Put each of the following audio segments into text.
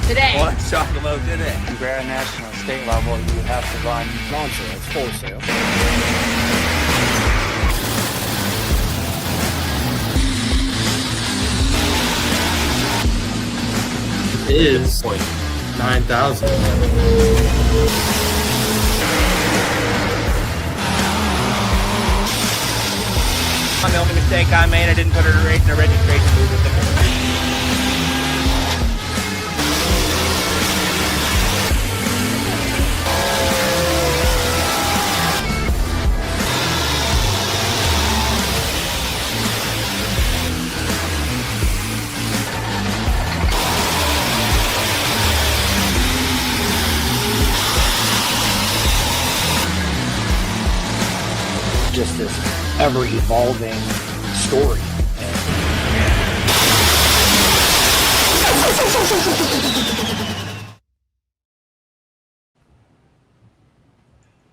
today. Let's talk about today. You grab a national state level, you have to run non-sales, full sales. Is 9,000. The only mistake I made, I didn't put her in the registration booth with the Just this ever-evolving story.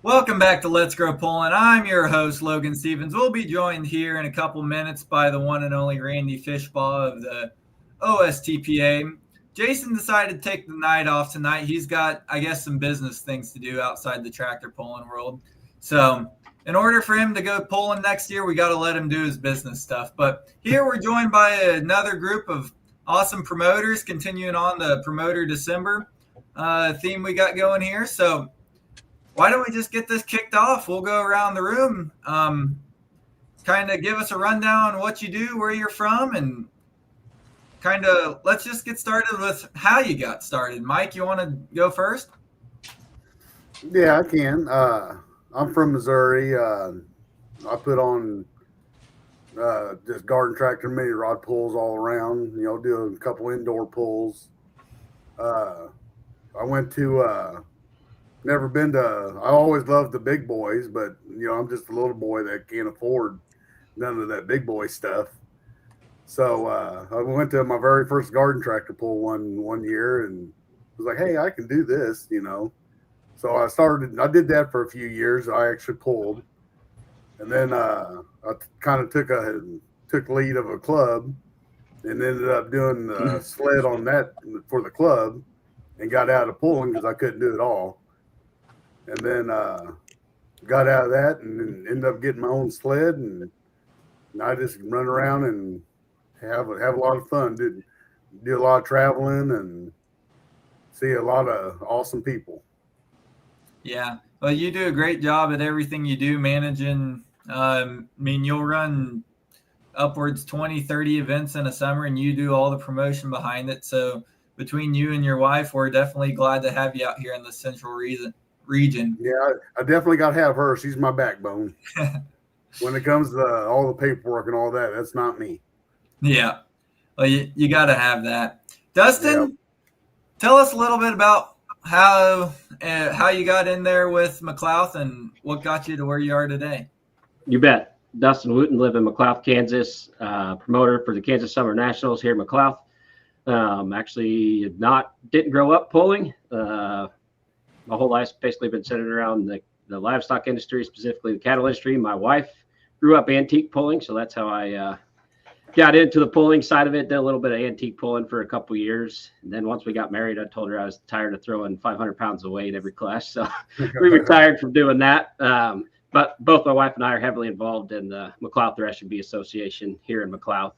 Welcome back to Let's Grow Pulling. I'm your host, Logan Stevens. We'll be joined here in a couple minutes by the one and only Randy Fishbaugh of the OSTPA. Jason decided to take the night off tonight. He's got, I guess, some business things to do outside the tractor pulling world. So in order for him to go pulling next year, we got to let him do his business stuff. But here we're joined by another group of awesome promoters, continuing on the Promoter December theme we got going here. So why don't we just get this kicked off? We'll go around the room, kind of give us a rundown on what you do, where you're from, and kind of let's just get started with how you got started. Mike, you want to go first? Yeah, I can. I'm from Missouri. I put on just garden tractor mini rod pulls all around, do a couple indoor pulls. I went to never been to, I always loved the big boys, but I'm just a little boy that can't afford none of that big boy stuff. So I went to my very first garden tractor pull one year and was like, hey, I can do this, So I did that for a few years. I actually pulled. And then I kind of took lead of a club and ended up doing the sled on that for the club and got out of pulling because I couldn't do it all. And then got out of that and ended up getting my own sled, and I just run around and have a lot of fun. Do a lot of traveling and see a lot of awesome people. Yeah, well, you do a great job at everything you do, managing. You'll run upwards 20, 30 events in a summer, and you do all the promotion behind it. So between you and your wife, we're definitely glad to have you out here in the central region. Yeah, I definitely got to have her. She's my backbone. When it comes to all the paperwork and all that, that's not me. Yeah, well, you got to have that. Dustin, Tell us a little bit about how you got in there with McLouth and what got you to where you are today. You bet. Dustin Wooten, live in McLouth, Kansas, promoter for the Kansas Summer Nationals here in McLouth. Actually didn't grow up pulling. My whole life's basically been centered around the livestock industry, specifically the cattle industry. My wife grew up antique pulling, so that's how I got into the pulling side of it. Did a little bit of antique pulling for a couple years. And then once we got married, I told her I was tired of throwing 500 pounds of weight every clash. So we retired from doing that. But both my wife and I are heavily involved in the McLouth Thresh and Bee Association here in McLouth.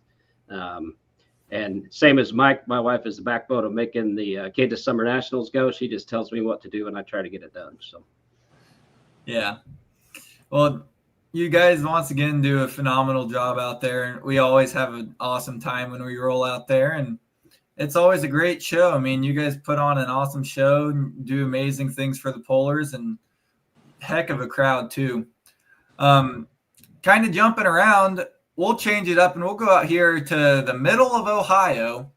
And same as Mike, my wife is the backbone of making the Kansas Summer Nationals go. She just tells me what to do, and I try to get it done. So, yeah. Well, you guys once again do a phenomenal job out there. We always have an awesome time when we roll out there, and it's always a great show. I mean, you guys put on an awesome show, do amazing things for the pullers, and heck of a crowd too. Kind of jumping around, we'll change it up and we'll go out here to the middle of Ohio,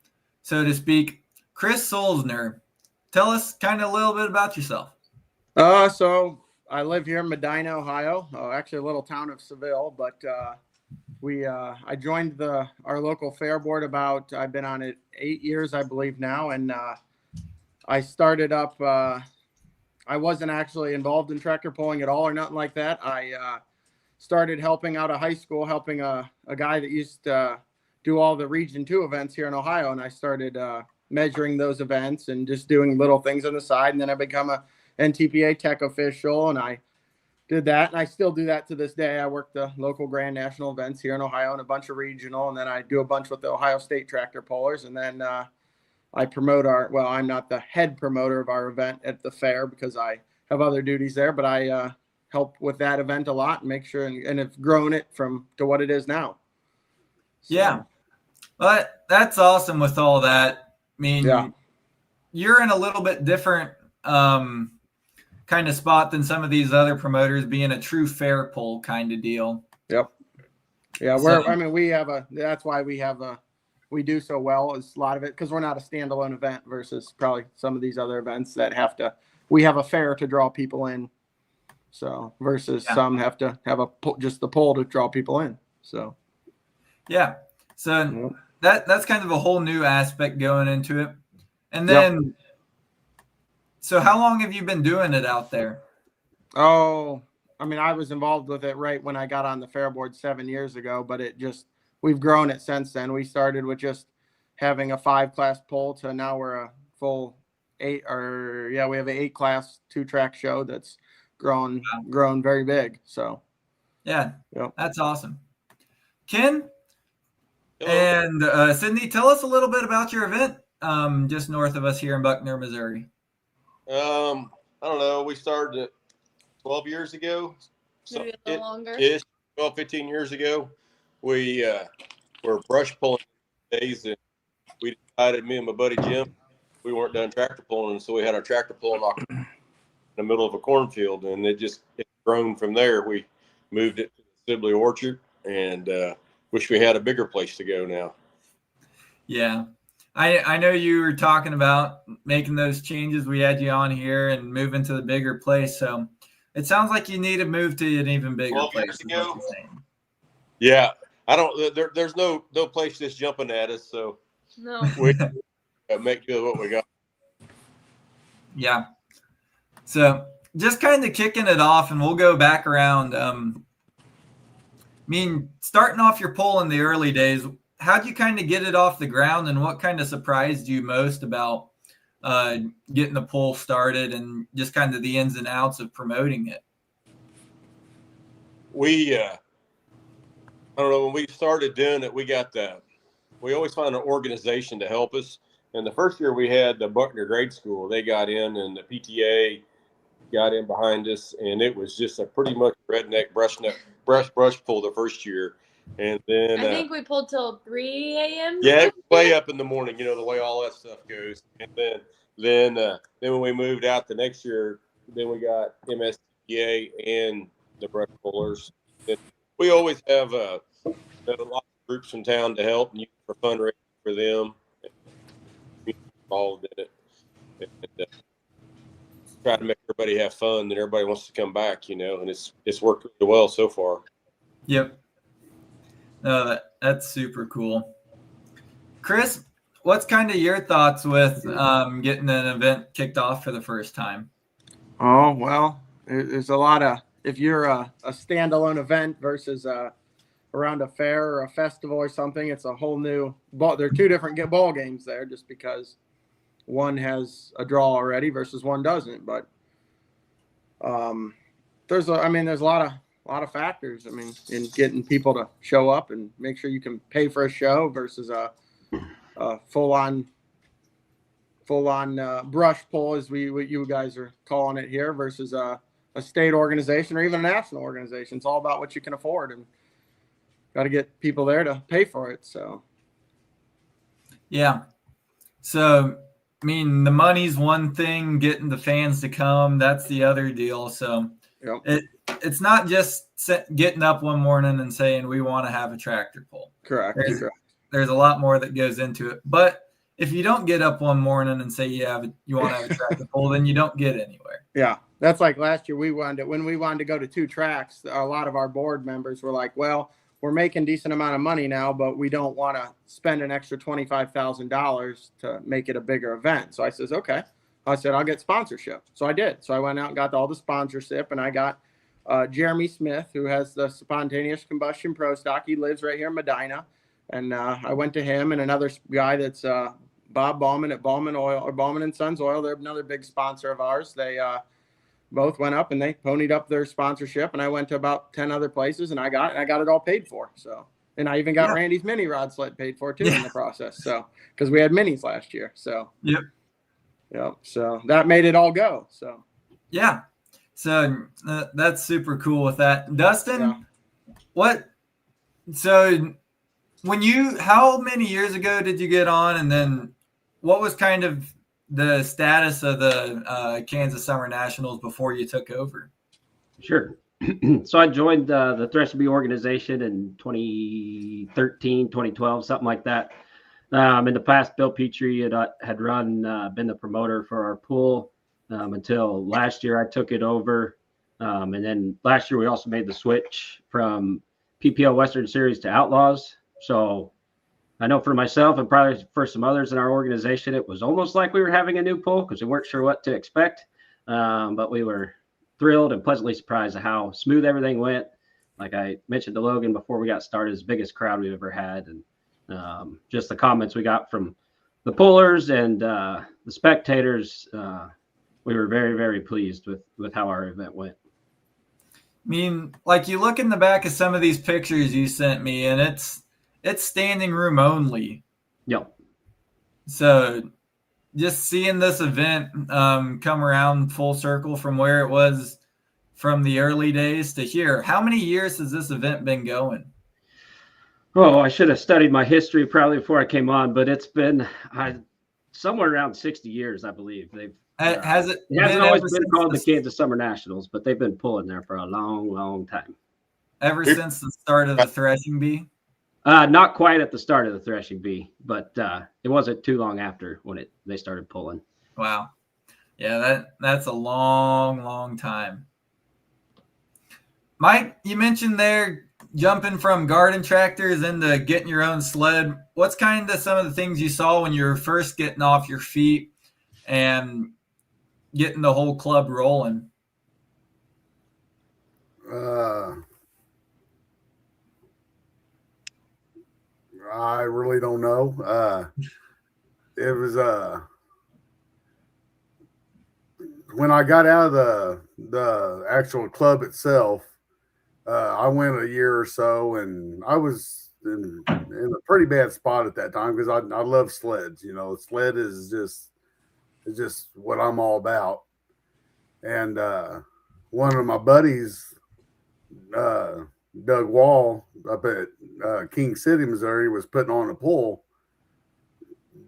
so to speak. Chris Solzner, tell us kind of a little bit about yourself. So I live here in Medina, Ohio, actually a little town of Seville, but I joined our local fair board I've been on it 8 years, I believe now. And I started up, I wasn't actually involved in tractor pulling at all or nothing like that. I started helping out a high school, helping a guy that used to do all the Region 2 events here in Ohio. And I started measuring those events and just doing little things on the side. And then I become a NTPA tech official, and I did that, and I still do that to this day. I work the local Grand National events here in Ohio and a bunch of regional, and then I do a bunch with the Ohio State Tractor Pullers, and then I promote I'm not the head promoter of our event at the fair because I have other duties there, but I help with that event a lot and make sure and have grown it to what it is now. So, Yeah. But that's awesome with all that. I mean, Yeah. you're in a little bit different kind of spot than some of these other promoters, being a true fair pull kind of deal. Yep. Yeah, So- that's why we do so well is a lot of it because we're not a standalone event versus probably some of these other events that we have a fair to draw people in. So versus some have to have just the poll to draw people in. So Yeah. So that's kind of a whole new aspect going into it. And Yep. then, so how long have you been doing it out there? Oh, I mean, I was involved with it right when I got on the fair board 7 years ago, but we've grown it since then. We started with just having a 5-class poll to now we're a full 8 we have an 8-class 2-track show that's grown very big. So Yeah. Yep. That's awesome. Ken Hello. and Sydney, tell us a little bit about your event just north of us here in Buckner, Missouri. I don't know. We started it 12 years ago. Maybe a little longer. Ish, 12, 15 years ago. We were brush pulling days, and we decided, me and my buddy Jim, we weren't done tractor pulling, so we had our tractor pulling in the middle of a cornfield, and it's grown from there. We moved it to the Sibley Orchard, and wish we had a bigger place to go now. Yeah. I know you were talking about making those changes. We had you on here and moving to the bigger place. So it sounds like you need to move to an even bigger 12 place. years is what ago. you're saying. Yeah, I don't. There's no place that's jumping at us, so No. we make do with what we got. Yeah. So just kind of kicking it off, and we'll go back around. Starting off your poll in the early days, how'd you kind of get it off the ground, and what kind of surprised you most about getting the poll started and just kind of the ins and outs of promoting it? We, I don't know, when we started doing it, we always find an organization to help us. And the first year we had the Buckner Grade School, they got in, and the PTA got in behind us, and it was just a pretty much redneck brush pull the first year. And then I think we pulled till 3 a.m. yeah, it was way up in the morning, the way all that stuff goes. And then when we moved out the next year, then we got MSTPA and the brush pullers. And we always have a lot of groups from town to help and use for fundraising for them. Involved in it. And, try to make everybody have fun, and everybody wants to come back, and it's worked really well so far. Yep. No, that's super cool. Chris, what's kind of your thoughts with getting an event kicked off for the first time? Oh, well, there's a lot of, if you're a standalone event versus around a fair or a festival or something, it's a whole new ball. There are two different ball games there just because one has a draw already versus one doesn't. But there's a lot of factors. I mean, in getting people to show up and make sure you can pay for a show versus a full on brush pull, as what you guys are calling it here, versus a state organization or even a national organization. It's all about what you can afford, and got to get people there to pay for it. So Yeah. So, the money's one thing, getting the fans to come, that's the other deal. So Yep. It's not just getting up one morning and saying we want to have a tractor pull. correct. There's a lot more that goes into it. But if you don't get up one morning and say you want to have a tractor pull, then you don't get anywhere. Yeah, that's like last year. When we wanted to go to 2 tracks, a lot of our board members were like, "Well, we're making decent amount of money now, but we don't want to spend an extra $25,000 to make it a bigger event." So I says, "Okay." I said, "I'll get sponsorship." So I did. So I went out and got all the sponsorship, and I got Jeremy Smith, who has the Spontaneous Combustion Pro Stock. He lives right here in Medina. And I went to him and another guy that's Bob Ballman at Ballman Oil or Ballman and Sons Oil. They're another big sponsor of ours. They both went up and they ponied up their sponsorship, and I went to about 10 other places and I got it all paid for. So, and I even got Randy's mini rod sled paid for too in the process. So, because we had minis last year. So, yep. So that made it all go. So, yeah. So that's super cool with that. Dustin, so how many years ago did you get on, and then what was kind of the status of the Kansas Summer Nationals before you took over? Sure. So I joined the Thresher Bee organization in 2013, 2012, something like that. In the past, Bill Petrie had been the promoter for our pool until last year. I took it over. And then last year, we also made the switch from PPL Western Series to Outlaws. So I know for myself and probably for some others in our organization, it was almost like we were having a new pool because we weren't sure what to expect. But we were thrilled and pleasantly surprised at how smooth everything went. Like I mentioned to Logan before we got started, it's the biggest crowd we've ever had. And just the comments we got from the pullers and the spectators, we were very, very pleased with how our event went. I mean, like you look in the back of some of these pictures you sent me, and it's standing room only. Yep. So just seeing this event come around full circle from where it was from the early days to here, how many years has this event been going? Oh, I should have studied my history probably before I came on, but it's been somewhere around 60 years, I believe. It hasn't always been called the Kansas Summer Nationals, but they've been pulling there for a long, long time. Ever since the start of the Threshing Bee? Not quite at the start of the Threshing Bee, but it wasn't too long after when they started pulling. Wow. Yeah, that's a long, long time. Mike, you mentioned there jumping from garden tractors into getting your own sled. What's kind of some of the things you saw when you were first getting off your feet and getting the whole club rolling? I really don't know. It was when I got out of the actual club itself, I went a year or so, and I was in a pretty bad spot at that time because I love sleds. You know, sled is just what I'm all about. And one of my buddies, Doug Wall, up at King City, Missouri, was putting on a pull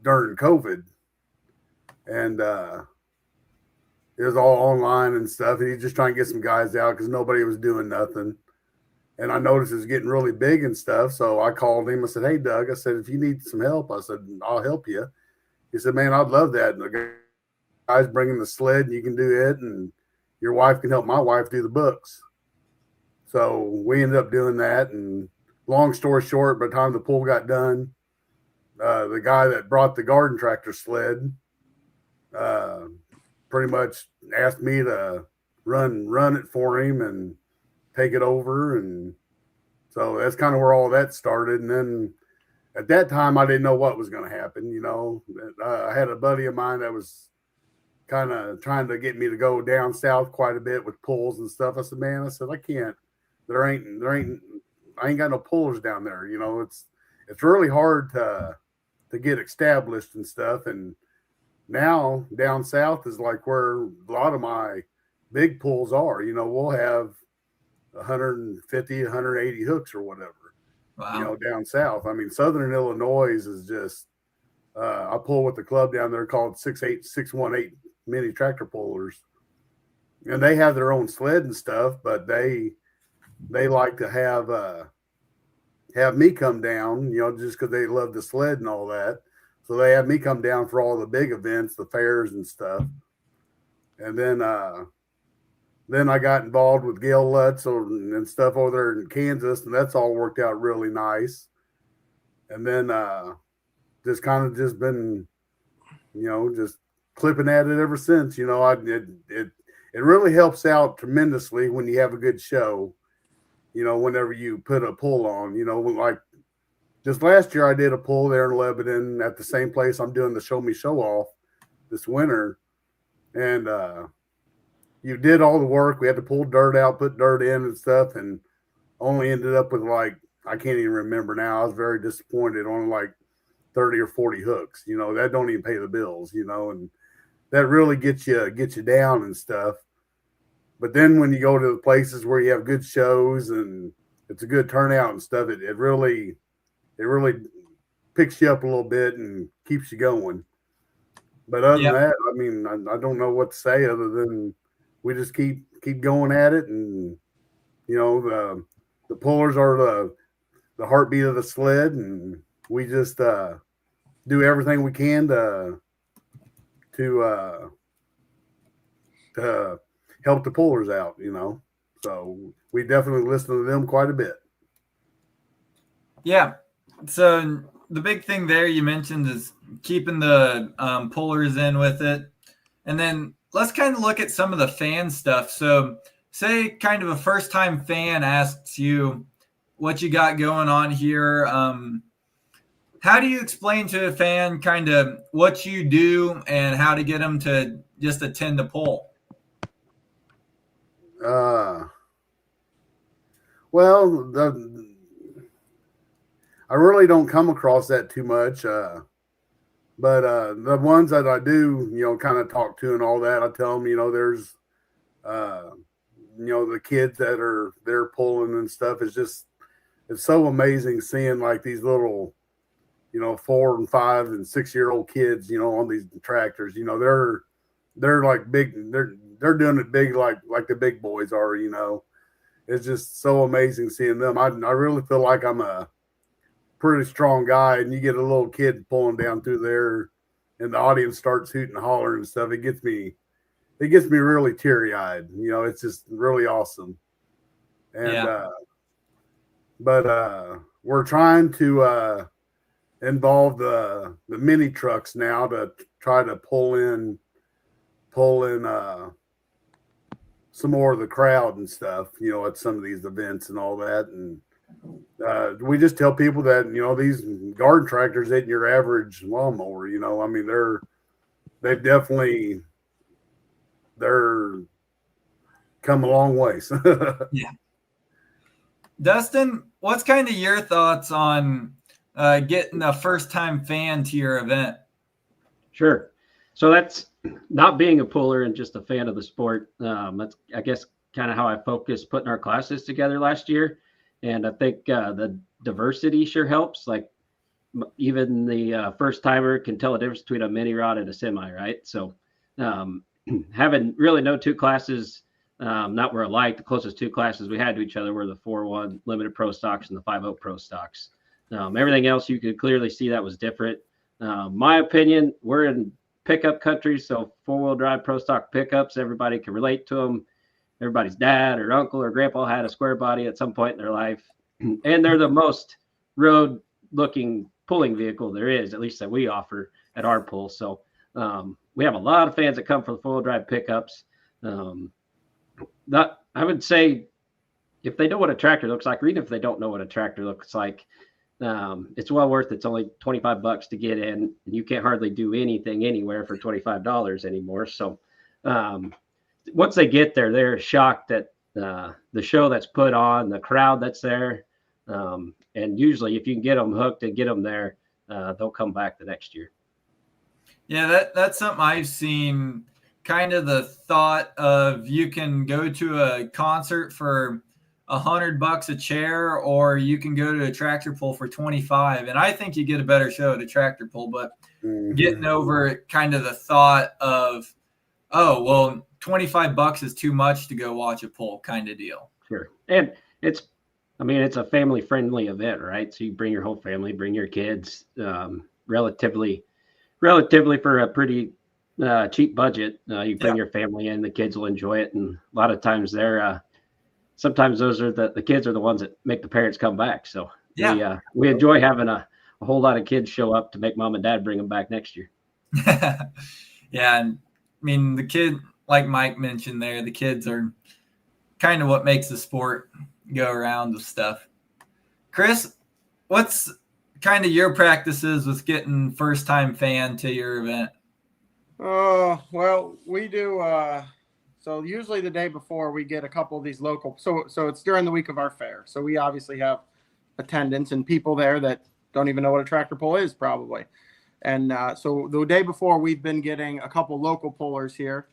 during COVID, and it was all online and stuff. And he's just trying to get some guys out because nobody was doing nothing. And I noticed it was getting really big and stuff. So I called him. I said, "Hey, Doug," I said, "if you need some help," I said, "I'll help you." He said, "Man, I'd love that." And the guy's bringing the sled, and you can do it, and your wife can help my wife do the books. So we ended up doing that. And long story short, by the time the pull got done, the guy that brought the garden tractor sled pretty much asked me to run it for him and take it over. And so that's kind of where all that started. And then at that time, I didn't know what was going to happen. You know, I had a buddy of mine that was kind of trying to get me to go down south quite a bit with pulls and stuff. I said, "Man," I said, "I can't. I ain't got no pullers down there. You know, it's really hard to get established and stuff." And now down south is like where a lot of my big pulls are. You know, we'll have 150, 180 hooks or whatever. Wow. You know, down south. I mean, Southern Illinois is just, I pull with the club down there called 618 mini tractor pullers. And they have their own sled and stuff, but they like to have me come down, you know, just because they love the sled and all that. So they have me come down for all the big events, the fairs and stuff. And then I got involved with Gail Lutz and stuff over there in Kansas, and that's all worked out really nice. And then just kind of just been, you know, just clipping at it ever since. You know, it really helps out tremendously when you have a good show. You know, whenever you put a pull on, you know, like just last year I did a pull there in Lebanon at the same place I'm doing the Show Me Show Off this winter. And you did all the work. We had to pull dirt out, put dirt in and stuff, and only ended up with like, I can't even remember now. I was very disappointed on like 30 or 40 hooks. You know, that don't even pay the bills, you know, and that really gets you down and stuff. But then when you go to the places where you have good shows and it's a good turnout and stuff, it really picks you up a little bit and keeps you going. But other than that, I mean, I don't know what to say other than we just keep going at it. And, you know, the pullers are the heartbeat of the sled, and we just do everything we can to help the pullers out, you know. So we definitely listen to them quite a bit. Yeah. So the big thing there you mentioned is keeping the pullers in with it. And then let's kind of look at some of the fan stuff. So say kind of a first-time fan asks you what you got going on here. How do you explain to a fan kind of what you do and how to get them to just attend the pull? Well, I really don't come across that too much. But the ones that I do, you know, kind of talk to and all that, I tell them, you know, there's, you know, the kids that are there pulling and stuff. It's so amazing seeing like these little, you know, 4 and 5 and 6-year-old kids, you know, on these tractors. You know, they're like big. They're doing it big, like the big boys are. You know, it's just so amazing seeing them. I really feel like I'm a pretty strong guy, and you get a little kid pulling down through there, and the audience starts hooting and hollering and stuff. It gets me really teary-eyed. You know, it's just really awesome. And but we're trying to involve the mini trucks now to try to pull in some more of the crowd and stuff, you know, at some of these events and all that. And we just tell people that, you know, these garden tractors ain't your average lawnmower. You know, I mean, they've definitely come a long ways. Yeah. Dustin, what's kind of your thoughts on getting a first-time fan to your event? Sure. So that's not being a puller and just a fan of the sport. That's, I guess, kind of how I focused putting our classes together last year. And I think the diversity sure helps. Like even the first timer can tell the difference between a mini rod and a semi, right? So having really no two classes not were alike. The closest two classes we had to each other were the 4-1 limited pro stocks and the 5-0 pro stocks. Everything else you could clearly see that was different. My opinion, we're in pickup country, so 4-wheel drive pro stock pickups, everybody can relate to them. Everybody's dad or uncle or grandpa had a square body at some point in their life, and they're the most road looking pulling vehicle there is, at least that we offer at our pull. So we have a lot of fans that come for the 4-wheel drive pickups. That I would say, if they know what a tractor looks like, or even if they don't know what a tractor looks like, it's well worth it. It's only $25 to get in, and you can't hardly do anything anywhere for $25 anymore. So once they get there, they're shocked at the show that's put on, the crowd that's there. And usually if you can get them hooked and get them there, they'll come back the next year. Yeah, that's something I've seen, kind of the thought of you can go to a concert for $100 a chair, or you can go to a tractor pull for 25. And I think you get a better show at a tractor pull, but getting over kind of the thought of, oh, well, $25 is too much to go watch a pull kind of deal. Sure. And it's a family friendly event, right? So you bring your whole family, bring your kids, relatively for a pretty cheap budget. You bring your family in, the kids will enjoy it. And a lot of times sometimes those are the kids are the ones that make the parents come back. So we enjoy having a whole lot of kids show up to make mom and dad bring them back next year. Yeah. And I mean, the kid, like Mike mentioned there, the kids are kind of what makes the sport go around with stuff. Chris, what's kind of your practices with getting first time fan to your event? Oh, well, we do. So usually the day before we get a couple of these local. So it's during the week of our fair. So we obviously have attendance and people there that don't even know what a tractor pull is probably. And so the day before we've been getting a couple local pullers here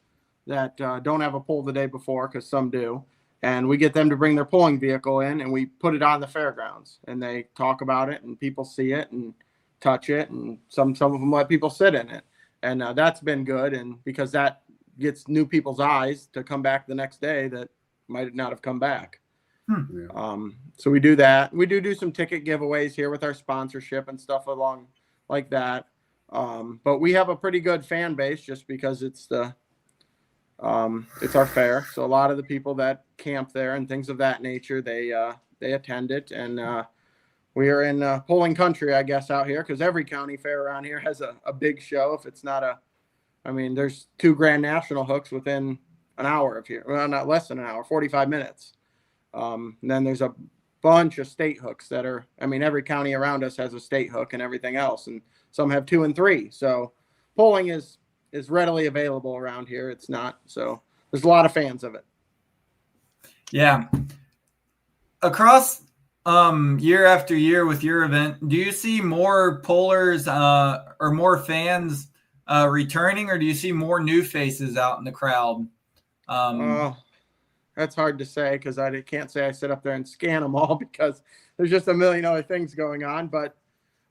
that don't have a pull the day before, because some do. And we get them to bring their pulling vehicle in and we put it on the fairgrounds and they talk about it and people see it and touch it. And some of them let people sit in it. And that's been good. And because that gets new people's eyes to come back the next day that might not have come back. So we do that. We do some ticket giveaways here with our sponsorship and stuff along like that. But we have a pretty good fan base just because it's our fair. So a lot of the people that camp there and things of that nature, they attend it. And we are in polling country, I guess, out here, because every county fair around here has a big show. If it's not there's 2 Grand National hooks within an hour of here. Well, not less than an hour, 45 minutes. And then there's a bunch of state hooks that are, every county around us has a state hook and everything else. And some have 2 and 3. So polling is readily available around here. It's not. So there's a lot of fans of it. Yeah. Across year after year with your event, do you see more pullers or more fans returning, or do you see more new faces out in the crowd? That's hard to say because I can't say I sit up there and scan them all because there's just a million other things going on. But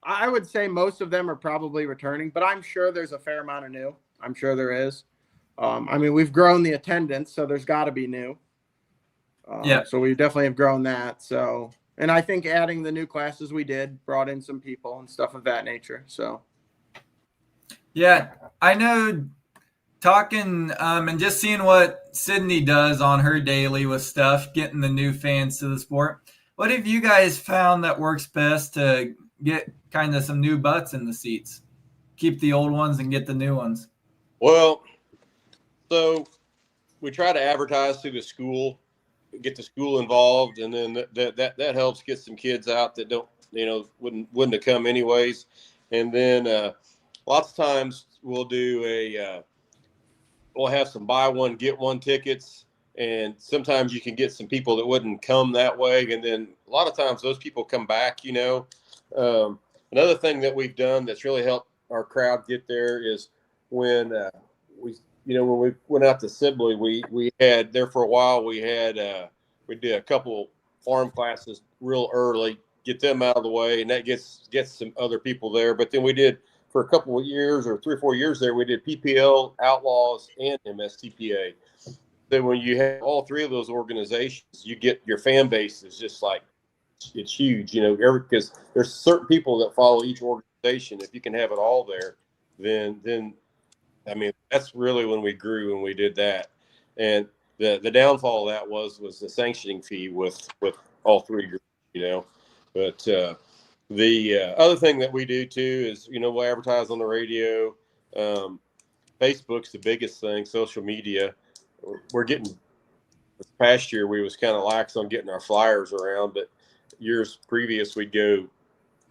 I would say most of them are probably returning, but I'm sure there's a fair amount of new. I'm sure there is. We've grown the attendance, so there's got to be new. So we definitely have grown that. So, and I think adding the new classes we did brought in some people and stuff of that nature. So. Yeah, I know talking and just seeing what Sydney does on her daily with stuff, getting the new fans to the sport. What have you guys found that works best to get kind of some new butts in the seats? Keep the old ones and get the new ones. Well, so we try to advertise through the school, get the school involved, and then that helps get some kids out that don't, wouldn't have come anyways. And then lots of times we'll have some buy one, get one tickets. And sometimes you can get some people that wouldn't come that way. And then a lot of times those people come back, Another thing that we've done that's really helped our crowd get there is when when we went out to Sibley, we had there for a while, we did a couple farm classes real early, get them out of the way. And that gets some other people there. But then we did, for a couple of years or 3 or 4 years there, we did PPL, Outlaws, and MSTPA. Then when you have all 3 of those organizations, you get your fan base is just like, it's huge, because there's certain people that follow each organization. If you can have it all there, then that's really when we grew when we did that. And the downfall of that was the sanctioning fee with all 3 groups, But the other thing that we do too is, we'll advertise on the radio. Facebook's the biggest thing, social media. We're getting, this past year we was kind of lax on getting our flyers around, but years previous we'd go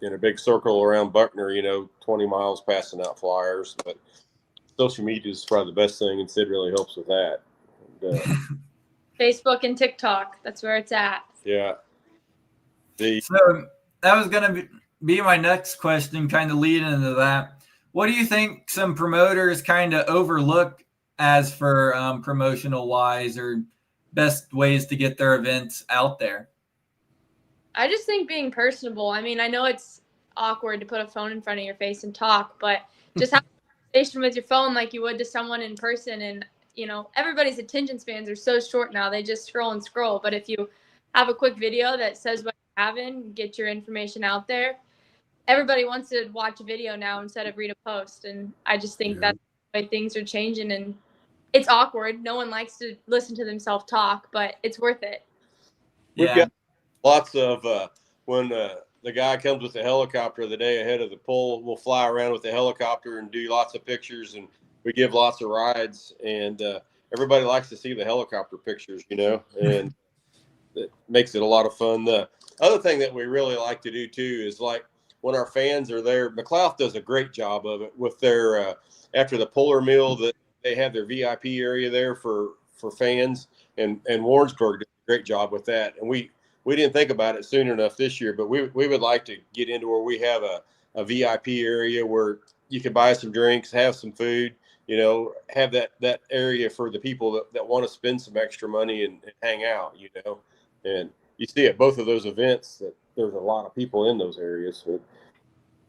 in a big circle around Buckner, 20 miles passing out flyers. But social media is probably the best thing, and Sid really helps with that. And, Facebook and TikTok, that's where it's at. Yeah. So that was going to be my next question, kind of leading into that. What do you think some promoters kind of overlook as for promotional wise or best ways to get their events out there? I just think being personable. I know it's awkward to put a phone in front of your face and talk, but just have a conversation with your phone like you would to someone in person. And, everybody's attention spans are so short now. They just scroll and scroll. But if you have a quick video that says what you're having, get your information out there. Everybody wants to watch a video now instead of read a post. And I just think that's the way things are changing. And it's awkward. No one likes to listen to themselves talk, but it's worth it. We've got lots of when the guy comes with the helicopter the day ahead of the pull, we'll fly around with the helicopter and do lots of pictures, and we give lots of rides, and everybody likes to see the helicopter pictures, and it makes it a lot of fun. The other thing that we really like to do too is, like, when our fans are there. McLouth does a great job of it with their after the Polar meal that they have their VIP area there for fans, and Warrensburg did a great job with that. And we didn't think about it soon enough this year, but we would like to get into where we have a VIP area where you can buy some drinks, have some food, you know, have that area for the people that want to spend some extra money and hang out, you know. And you see at both of those events that there's a lot of people in those areas. But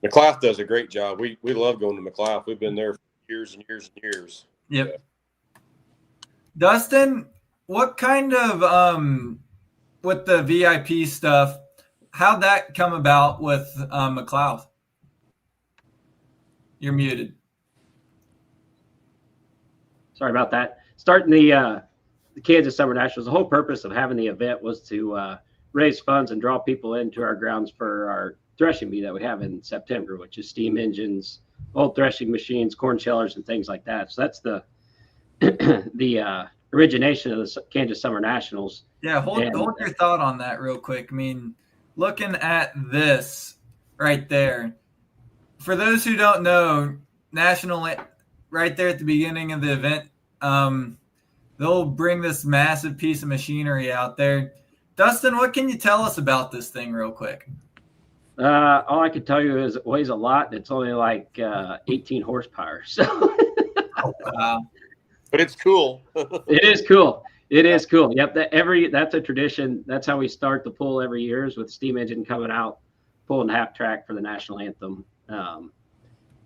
McLouth does a great job. We love going to McLouth. We've been there for years and years and years. Yep. Yeah. Dustin, what kind of with the VIP stuff, how'd that come about with McLouth? You're muted. Sorry about that. Starting the Kansas Summer Nationals, the whole purpose of having the event was to raise funds and draw people into our grounds for our threshing bee that we have in September, which is steam engines, old threshing machines, corn shellers, and things like that. So that's the origination of the Kansas Summer Nationals. Yeah, hold your thought on that real quick. I mean, looking at this right there, for those who don't know, National, right there at the beginning of the event, they'll bring this massive piece of machinery out there. Dustin, what can you tell us about this thing real quick? All I can tell you is it weighs a lot. It's only like 18 horsepower. So, Wow. But it's cool. It is cool. It is cool. Yep. That's a tradition. That's how we start the pull every year, is with steam engine coming out, pulling half track for the national anthem.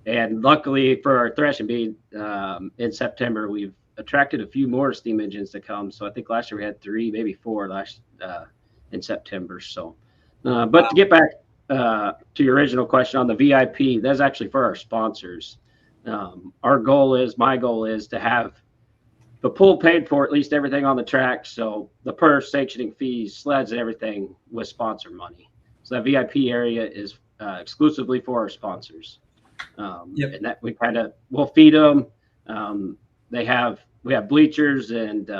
And luckily for our threshing bee, in September, we've attracted a few more steam engines to come. So I think last year we had 3, maybe 4 in September. So, but to get back to your original question on the VIP, that's actually for our sponsors. My goal is to have the pool paid for, at least everything on the track. So the purse, sanctioning fees, sleds, and everything with sponsor money. So that VIP area is exclusively for our sponsors. Yep. And that we'll feed them. We have bleachers and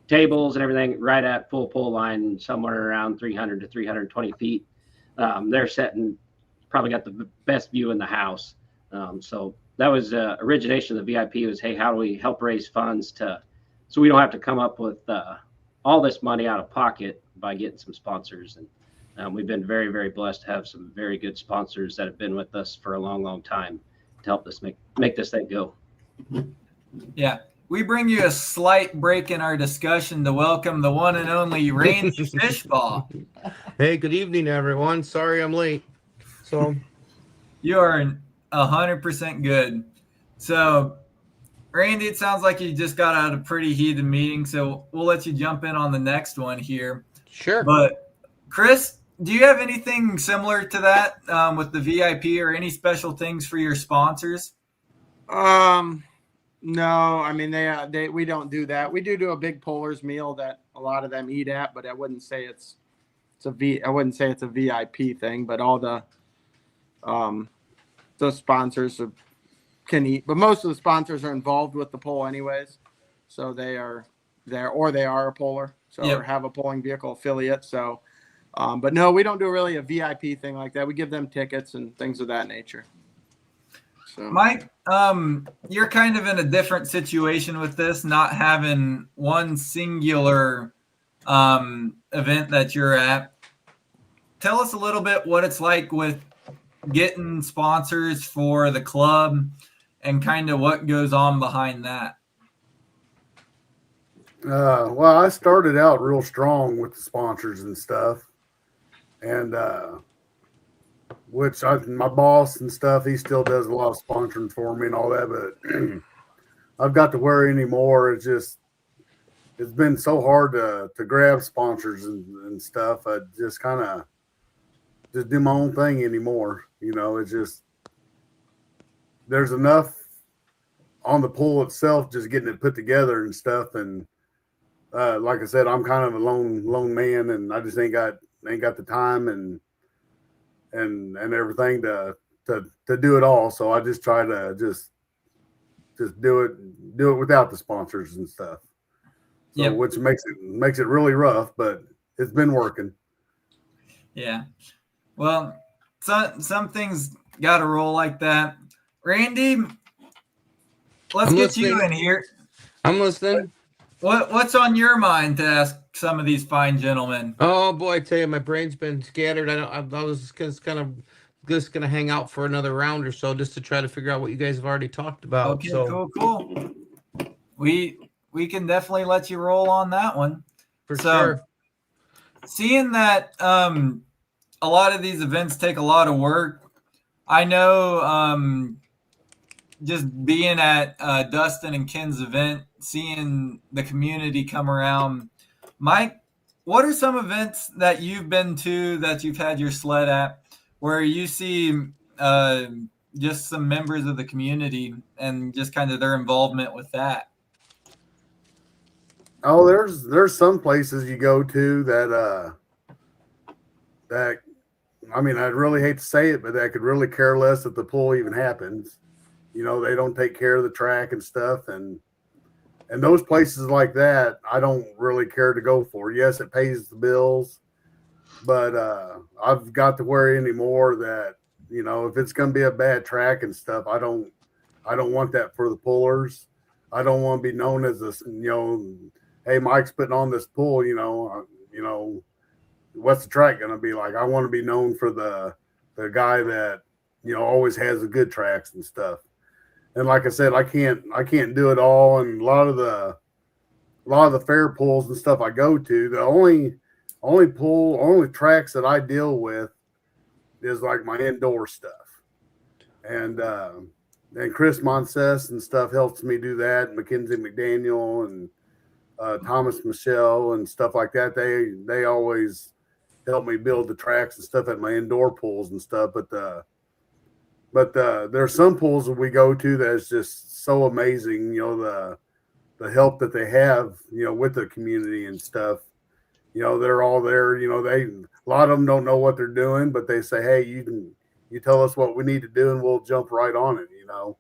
tables and everything right at full pull line, somewhere around 300 to 320 feet. They're setting, probably got the best view in the house. So that was origination of the VIP was, hey, how do we help raise funds so we don't have to come up with all this money out of pocket by getting some sponsors. And we've been very, very blessed to have some very good sponsors that have been with us for a long, long time to help us make this thing go. Yeah. We bring you a slight break in our discussion to welcome the one and only Randy Fishball. Hey, good evening, everyone. Sorry I'm late. So You are 100% good. So, Randy, it sounds like you just got out of a pretty heated meeting, so we'll let you jump in on the next one here. sure. But, Chris, do you have anything similar to that with the VIP or any special things for your sponsors? No, I mean we don't do that. We do a big Polar's meal that a lot of them eat at, but I wouldn't say it's a VIP thing. But all the sponsors can eat. But most of the sponsors are involved with the poll anyways, so they are there, or they are a Polar, so Yep. or have a polling vehicle affiliate. So, but no, we don't do really a VIP thing like that. We give them tickets and things of that nature. So. Mike, you're kind of in a different situation with this, not having one singular event that you're at. Tell us a little bit what it's like with getting sponsors for the club and kind of what goes on behind that. Well, I started out real strong with the sponsors and stuff, and my boss and stuff, he still does a lot of sponsoring for me and all that, but I've got to where anymore. It's been so hard to grab sponsors and stuff. I just kind of just do my own thing anymore. You know, it's just, there's enough on the pool itself, just getting it put together and stuff. And like I said, I'm kind of a lone man, and I just ain't got the time and everything to do it all. So I just try to just do it without the sponsors and stuff. So, Yep. Which makes it really rough, but it's been working. Yeah. Well, some things got to roll like that. Randy, let's I'm get you listening. in here. I'm listening. What's on your mind to ask some of these fine gentlemen? Oh boy, I tell you, my brain's been scattered. I was just gonna hang out for another round or so just to try to figure out what you guys have already talked about. Okay, So cool. We can definitely let you roll on that one. for So, sure. Seeing that a lot of these events take a lot of work, I know just being at Dustin and Ken's event, seeing the community come around. Mike, what are some events that you've been to that you've had your sled at where you see just some members of the community and just kind of their involvement with that? Oh, there's some places you go to that I mean, I'd really hate to say it, but that could really care less if the pull even happens. You know, they don't take care of the track and stuff, and those places like that, I don't really care to go for. Yes, it pays the bills, but I've got to worry anymore that, you know, if it's going to be a bad track and stuff, I don't want that for the pullers. I don't want to be known as this, you know, hey, Mike's putting on this pull, you know, what's the track going to be like? I want to be known for the guy that, you know, always has the good tracks and stuff. And like I said, I can't do it all. And a lot of the fair pulls and stuff I go to, the only tracks that I deal with is like my indoor stuff. And Chris Monses and stuff helps me do that. And Mackenzie McDaniel and Thomas Michelle and stuff like that. They always help me build the tracks and stuff at my indoor pools and stuff. But there's some pools that we go to that's just so amazing, you know, the help that they have, you know, with the community and stuff. You know, they're all there, you know, a lot of them don't know what they're doing, but they say, hey, you tell us what we need to do and we'll jump right on it, you know.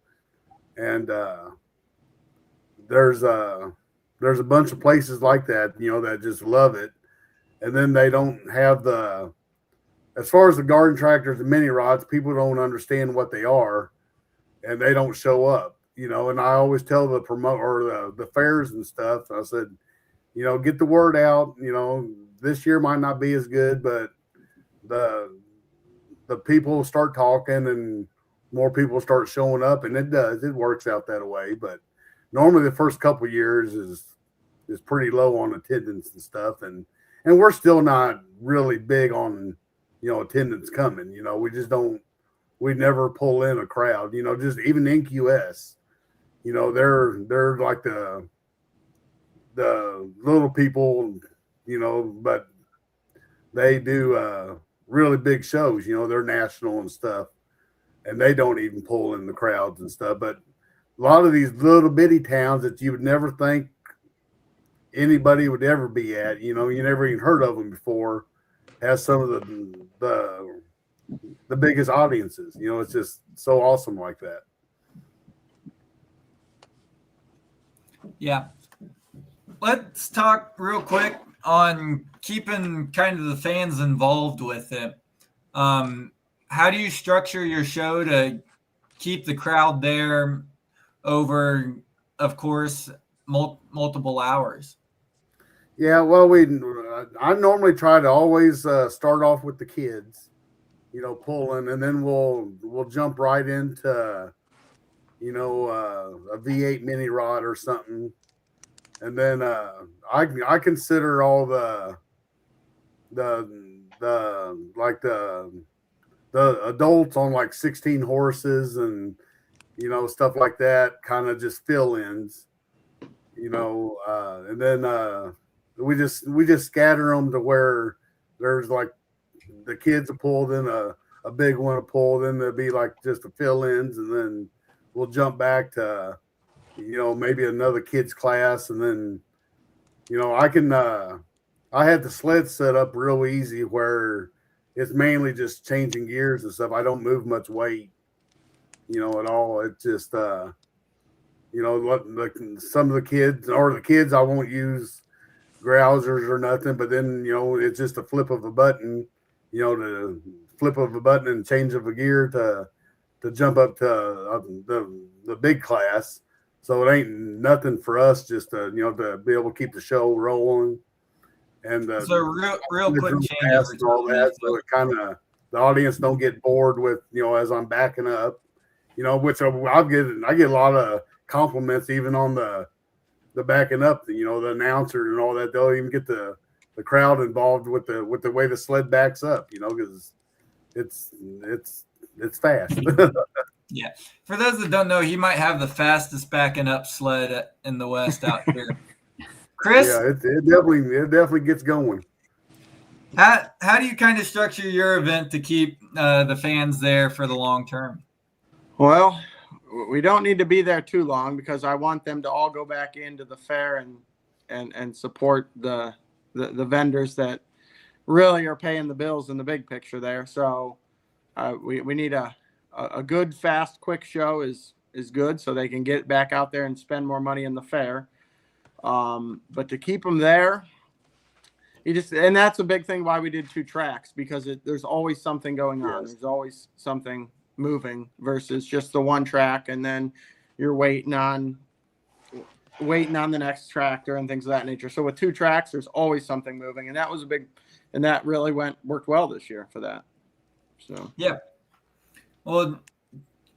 And there's a bunch of places like that, you know, that just love it. And then they don't have as far as the garden tractors and mini rods, people don't understand what they are and they don't show up, you know. And I always tell the promoter, the fairs and stuff, I said, you know, get the word out, you know, this year might not be as good, but the people start talking and more people start showing up, and it works out that way. But normally the first couple of years is pretty low on attendance and stuff. And we're still not really big on, you know, attendance coming, you know, we never pull in a crowd, you know, just even NQS, you know, they're like the little people, you know, but they do really big shows, you know, they're national and stuff, and they don't even pull in the crowds and stuff. But a lot of these little bitty towns that you would never think anybody would ever be at, you know, you never even heard of them before, has some of the biggest audiences. You know, it's just so awesome like that. Yeah. Let's talk real quick on keeping kind of the fans involved with it. How do you structure your show to keep the crowd there over, of course, multiple hours? Yeah, well, I normally try to always start off with the kids, you know, pulling, and then we'll jump right into, you know, a V8 mini rod or something, and then I consider all the adults on like 16 horses and, you know, stuff like that, kind of just fill-ins, you know, and then we just scatter them to where there's like the kids are pulled in a big one to pull, then there'll be like just the fill-ins, and then we'll jump back to, you know, maybe another kids class, and then, you know, I had the sled set up real easy where it's mainly just changing gears and stuff. I don't move much weight, you know, at all. It's just you know, some of the kids I won't use grousers or nothing, but then, you know, it's just a flip of a button, you know, to flip of a button and change of a gear to jump up to the big class. So it ain't nothing for us just to, to be able to keep the show rolling. And so real quick change and all that, so it kind of the audience don't get bored with as I'm backing up, which I get a lot of compliments even on the backing up, the announcer and all that. They'll even get the crowd involved with the way the sled backs up, because it's fast. Yeah, for those that don't know, he might have the fastest backing up sled in the West out here. Chris, yeah, it definitely gets going. How do you kind of structure your event to keep the fans there for the long term? Well, we don't need to be there too long because I want them to all go back into the fair and support the vendors that really are paying the bills in the big picture there. So we need a good, fast, quick show is good so they can get back out there and spend more money in the fair. But to keep them there, and that's a big thing why we did 2 tracks, because there's always something going on. There's always something moving versus just the 1 track, and then you're waiting on the next tractor and things of that nature. So with 2 tracks, there's always something moving, and that really worked well this year for that. So yeah, well,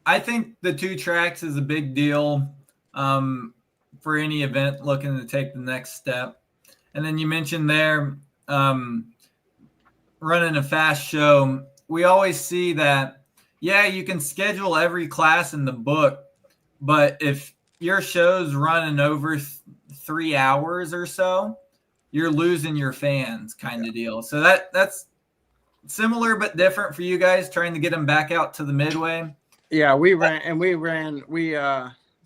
I think the 2 tracks is a big deal for any event looking to take the next step. And then you mentioned there running a fast show. We always see that, yeah, you can schedule every class in the book, but if your show's running over 3 hours or so, you're losing your fans kind of deal. So that's similar but different for you guys, trying to get them back out to the midway. Yeah,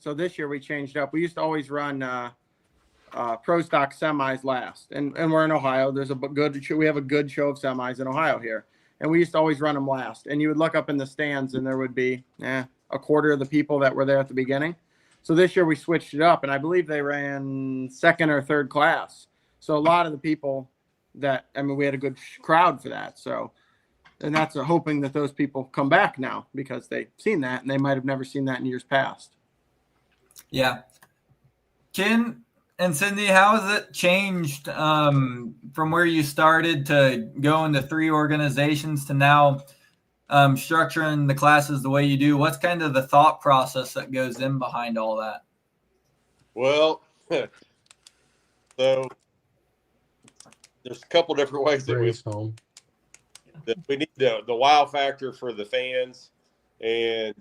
so this year we changed up. We used to always run pro stock semis last, and we're in Ohio. We have a good show of semis in Ohio here, and we used to always run them last. And you would look up in the stands, and there would be a quarter of the people that were there at the beginning. So this year we switched it up, and I believe they ran 2nd or 3rd class. So a lot of the people we had a good crowd for that. So, and that's hoping that those people come back now because they've seen that, and they might have never seen that in years past. Yeah. Ken and Cindy, how has it changed from where you started to going to 3 organizations to now structuring the classes the way you do? What's kind of the thought process that goes in behind all that? Well, so there's a couple different ways that we need the wow factor for the fans, and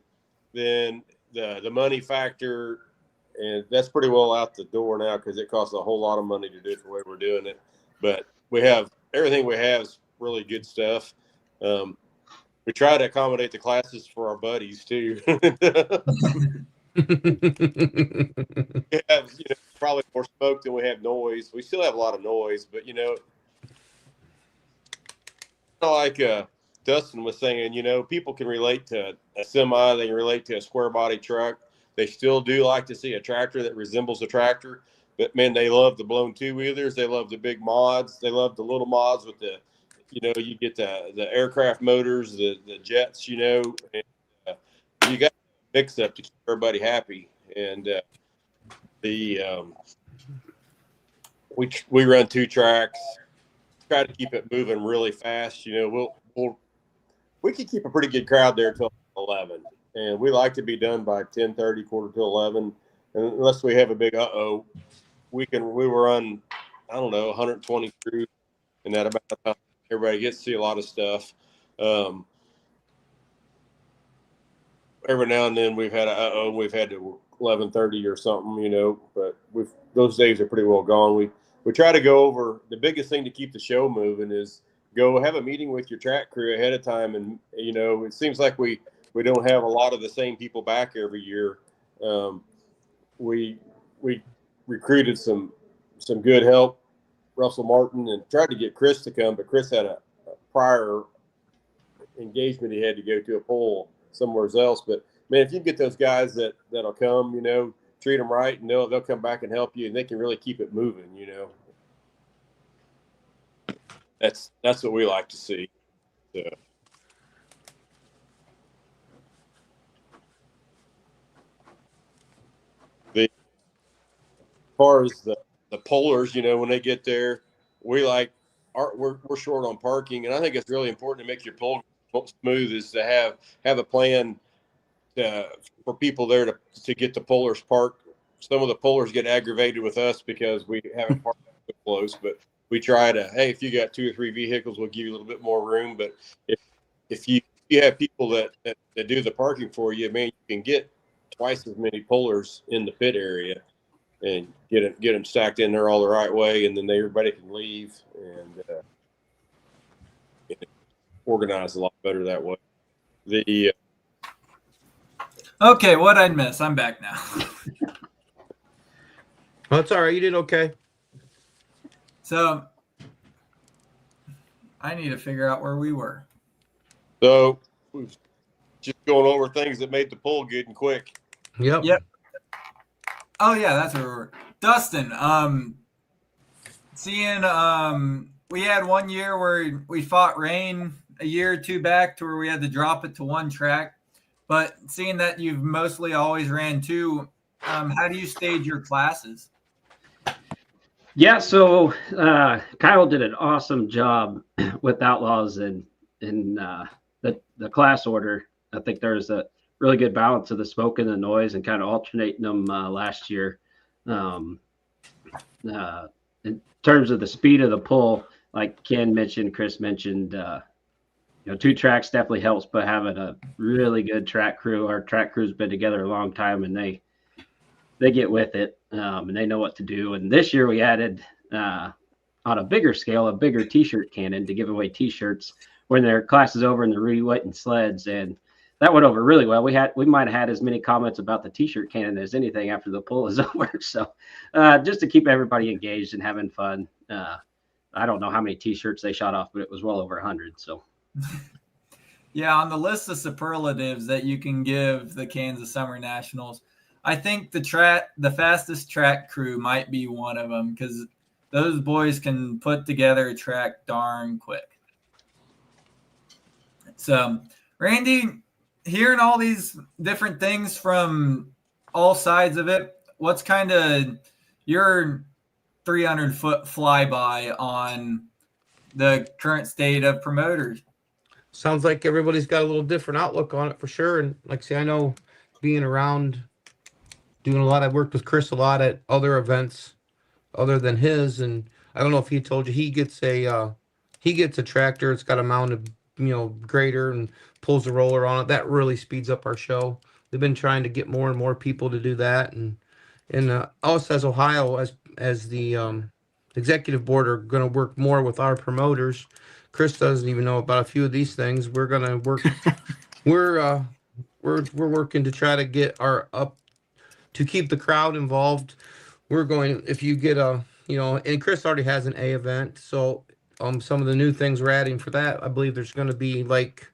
then the money factor. And that's pretty well out the door now because it costs a whole lot of money to do it the way we're doing it. But everything we have is really good stuff. We try to accommodate the classes for our buddies too. We have probably more smoke than we have noise. We still have a lot of noise, but like Dustin was saying, people can relate to a semi, they can relate to a square body truck. They still do like to see a tractor that resembles a tractor, but man, they love the blown 2-wheelers. They love the big mods. They love the little mods with the, you get the aircraft motors, the jets, and you got a mix up to keep everybody happy. And we run 2 tracks, try to keep it moving really fast. We can keep a pretty good crowd there till 11. And we like to be done by 10:30, quarter to 11. And unless we have a big we will run, 120 crews in that amount of time. Everybody gets to see a lot of stuff. Every now and then we've had we've had to 11:30 or something, but those days are pretty well gone. We try to go over. The biggest thing to keep the show moving is go have a meeting with your track crew ahead of time. And, it seems like we don't have a lot of the same people back every year. We recruited some good help, Russell Martin, and tried to get Chris to come, but Chris had a prior engagement he had to go to a poll somewhere else. But man, if you get those guys that'll come, treat them right, and they'll come back and help you, and they can really keep it moving. That's what we like to see. So. far as the pullers, when they get there, we're short on parking, and I think it's really important to make your pull smooth is to have a plan for people there to get the pullers parked. Some of the pullers get aggravated with us because we haven't parked so close, but we try to, hey, if you got 2 or 3 vehicles, we'll give you a little bit more room. But if you have people that do the parking for you, man, you can get twice as many pullers in the pit area and get them stacked in there all the right way, and then everybody can leave and organize a lot better that way. Okay, what I'd miss. I'm back now. Well, that's all right. You did okay. So I need to figure out where we were. So we're just going over things that made the pull good and quick. Yep. Oh yeah, that's where we were. Dustin, we had one year where we fought rain a year or two back to where we had to drop it to one track. But seeing that you've mostly always ran two, how do you stage your classes? Yeah, so Kyle did an awesome job with Outlaws and in the class order. I think there's a really good balance of the smoke and the noise and kind of alternating them last year. In terms of the speed of the pull, like Ken mentioned, Chris mentioned, 2 tracks definitely helps, but having a really good track crew, our track crew's been together a long time, and they get with it, and they know what to do. And this year we added, on a bigger scale, a bigger T-shirt cannon to give away T-shirts when their class is over in the Rudy White and sleds, and that went over really well. We might have had as many comments about the T-shirt cannon as anything after the pull is over. So just to keep everybody engaged and having fun. I don't know how many T-shirts they shot off, but it was well over 100. So. Yeah, on the list of superlatives that you can give the Kansas Summer Nationals, I think the fastest track crew might be one of them because those boys can put together a track darn quick. So, Randy, hearing all these different things from all sides of it, what's kind of your 300-foot flyby on the current state of promoters? Sounds like everybody's got a little different outlook on it for sure. And like I say, I know being around, doing a lot, I've worked with Chris a lot at other events other than his. And I don't know if he told you, he gets a tractor. It's got a mounted, grader and pulls a roller on it. That really speeds up our show. They've been trying to get more and more people to do that. And us as Ohio, as the executive board are going to work more with our promoters. Chris doesn't even know about a few of these things. We're going to work. we're working to try to get to keep the crowd involved. We're going, if you get and Chris already has an A event. So some of the new things we're adding for that, I believe there's going to be like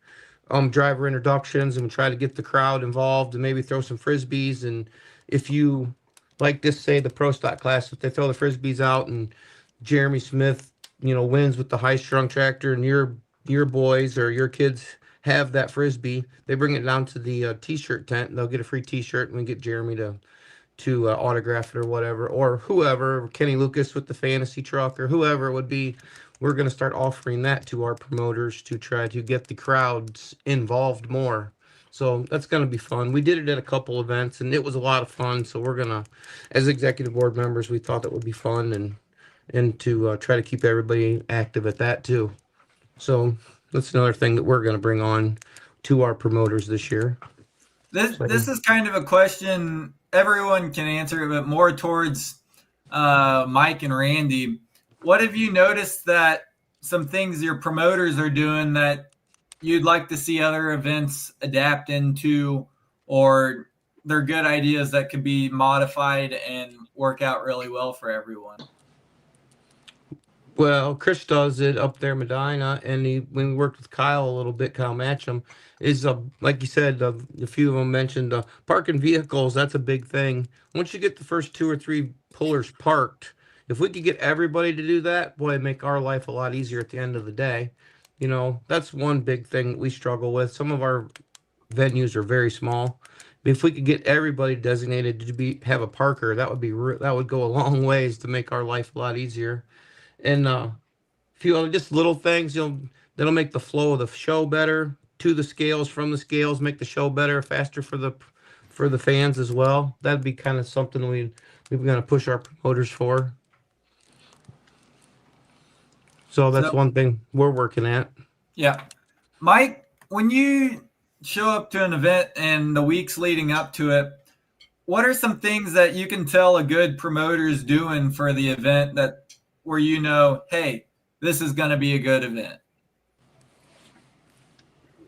driver introductions, and try to get the crowd involved and maybe throw some Frisbees. And if you like this, say the pro stock class, if they throw the Frisbees out and Jeremy Smith, wins with the high strung tractor, and your boys or your kids have that Frisbee, they bring it down to the T-shirt tent, and they'll get a free T-shirt, and we get Jeremy to autograph it or whatever, or whoever, Kenny Lucas with the fantasy truck or whoever it would be. We're going to start offering that to our promoters to try to get the crowds involved more. So that's going to be fun. We did it at a couple events, and it was a lot of fun. So we're going to, as executive board members, we thought that would be fun and to try to keep everybody active at that too. So that's another thing that we're going to bring on to our promoters this year. This is kind of a question everyone can answer, but more towards Mike and Randy. What have you noticed that some things your promoters are doing that you'd like to see other events adapt into, or they're good ideas that could be modified and work out really well for everyone? Well, Chris does it up there in Medina, and when we worked with Kyle a little bit, Kyle Matcham, is like you said, a few of them mentioned parking vehicles. That's a big thing. Once you get the first 2 or 3 pullers parked, if we could get everybody to do that, boy, it'd make our life a lot easier at the end of the day. That's one big thing that we struggle with. Some of our venues are very small, if we could get everybody designated to have a parker, that would go a long ways to make our life a lot easier. And a few other just little things, that'll make the flow of the show better, to the scales, from the scales, make the show better, faster for the fans as well. That'd be kind of something we're going to push our promoters for. So that's one thing we're working at. Yeah. Mike, when you show up to an event and the weeks leading up to it, what are some things that you can tell a good promoter is doing for the event where you know, hey, this is going to be a good event?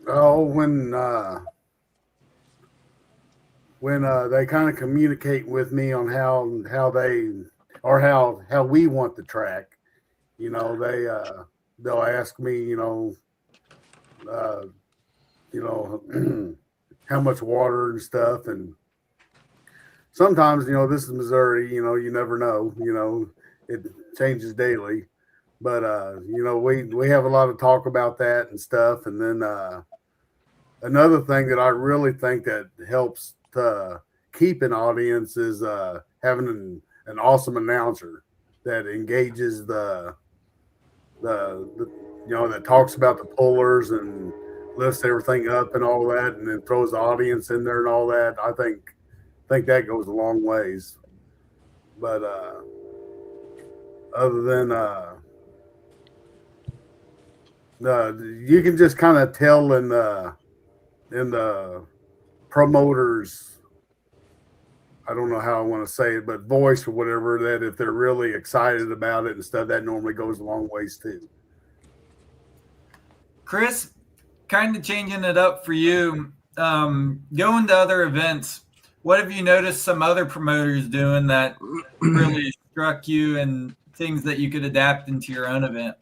Oh, when they kind of communicate with me on how they or how we want the track, they'll ask me, how much water and stuff, and sometimes, this is Missouri, you never know, it changes daily, but we have a lot of talk about that and stuff. And then another thing that I really think that helps to keep an audience is having an awesome announcer that engages the that talks about the pullers and lifts everything up and all that, and then throws the audience in there and all that. I think that goes a long ways. But other than you can just kind of tell in the promoters, I don't know how I want to say it, but voice or whatever, that if they're really excited about it and stuff, that normally goes a long ways too. Chris, kind of changing it up for you, going to other events, what have you noticed some other promoters doing that really struck you and things that you could adapt into your own event?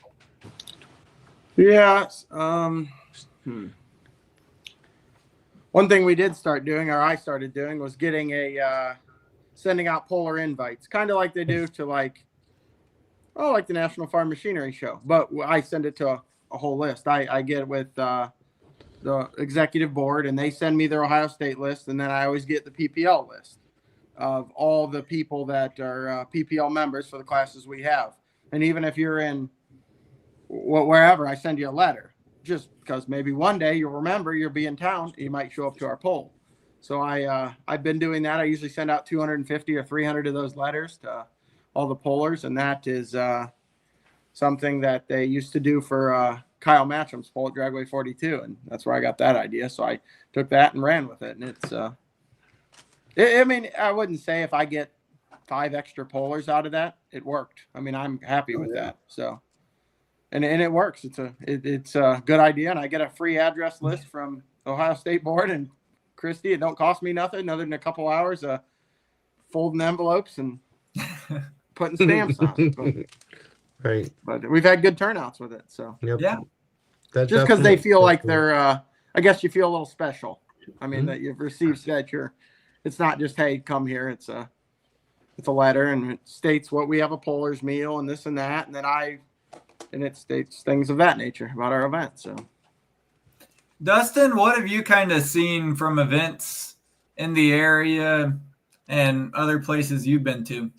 Yeah. One thing we did start doing, or I started doing, was getting sending out polar invites, kind of like they do to like the National Farm Machinery Show, but I send it to a whole list. I get it with the executive board, and they send me their Ohio State list, and then I always get the PPL list of all the people that are PPL members for the classes we have. And even if you're in wherever, I send you a letter, just because maybe one day you'll remember you'll be in town, you might show up to our poll. So I've been doing that. I usually send out 250 or 300 of those letters to all the pollers, and that is something that they used to do for Kyle Matcham's poll at Dragway 42, and that's where I got that idea. So I took that and ran with it, and it's I mean, I wouldn't say if I get 5 extra pollers out of that, it worked. I mean, I'm happy with that. So. And it works. It's a good idea, and I get a free address list from Ohio State Board and Christie. It don't cost me nothing other than a couple hours of folding envelopes and putting stamps on. Right. But we've had good turnouts with it. So yep. Yeah, just because they feel like they're, I guess you feel a little special. I mean, that you've received that it's not just, hey, come here. It's a letter, and it states what we have a poller's meal and this and that, and then and it states things of that nature about our event. So, Dustin, what have you kind of seen from events in the area and other places you've been to?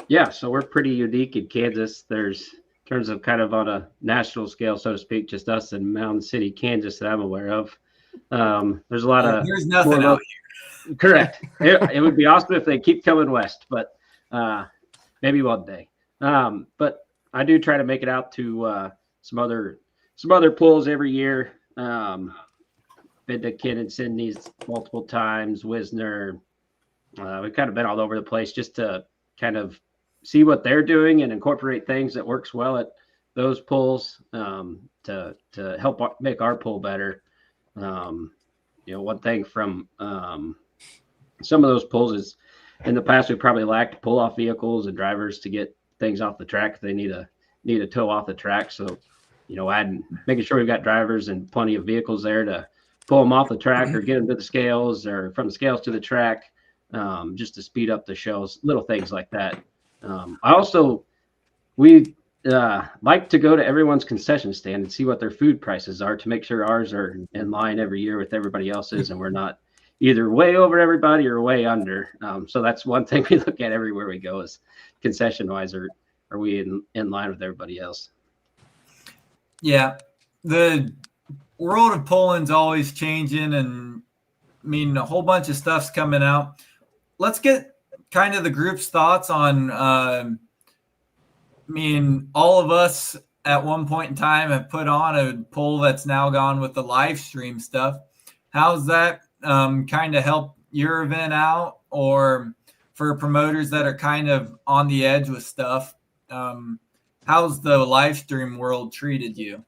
Yeah, so we're pretty unique in Kansas. There's, in terms of kind of on a national scale, so to speak, just us in Mountain City, Kansas, that I'm aware of. There's a lot of. There's nothing out here. Correct. It would be awesome if they keep coming west, but maybe one day. But I do try to make it out to some other pools every year. Been to Ken and Sydney's multiple times, Wisner. We've kind of been all over the place just to kind of see what they're doing and incorporate things that works well at those pools to help make our pool better. One thing from some of those pools is in the past we probably lacked pull-off vehicles and drivers to get things off the track. They need a tow off the track. So, making sure we've got drivers and plenty of vehicles there to pull them off the track or get them to the scales or from the scales to the track, just to speed up the shows, little things like that. We like to go to everyone's concession stand and see what their food prices are to make sure ours are in line every year with everybody else's, and we're not, either way over everybody or way under. So that's one thing we look at everywhere we go is concession wise, are we in line with everybody else? Yeah. The world of Poland's always changing, and I mean, a whole bunch of stuff's coming out. Let's get kind of the group's thoughts on, I mean, all of us at one point in time have put on a poll that's now gone with the live stream stuff. How's that kind of help your event out, or for promoters that are kind of on the edge with stuff? How's the live stream world treated you?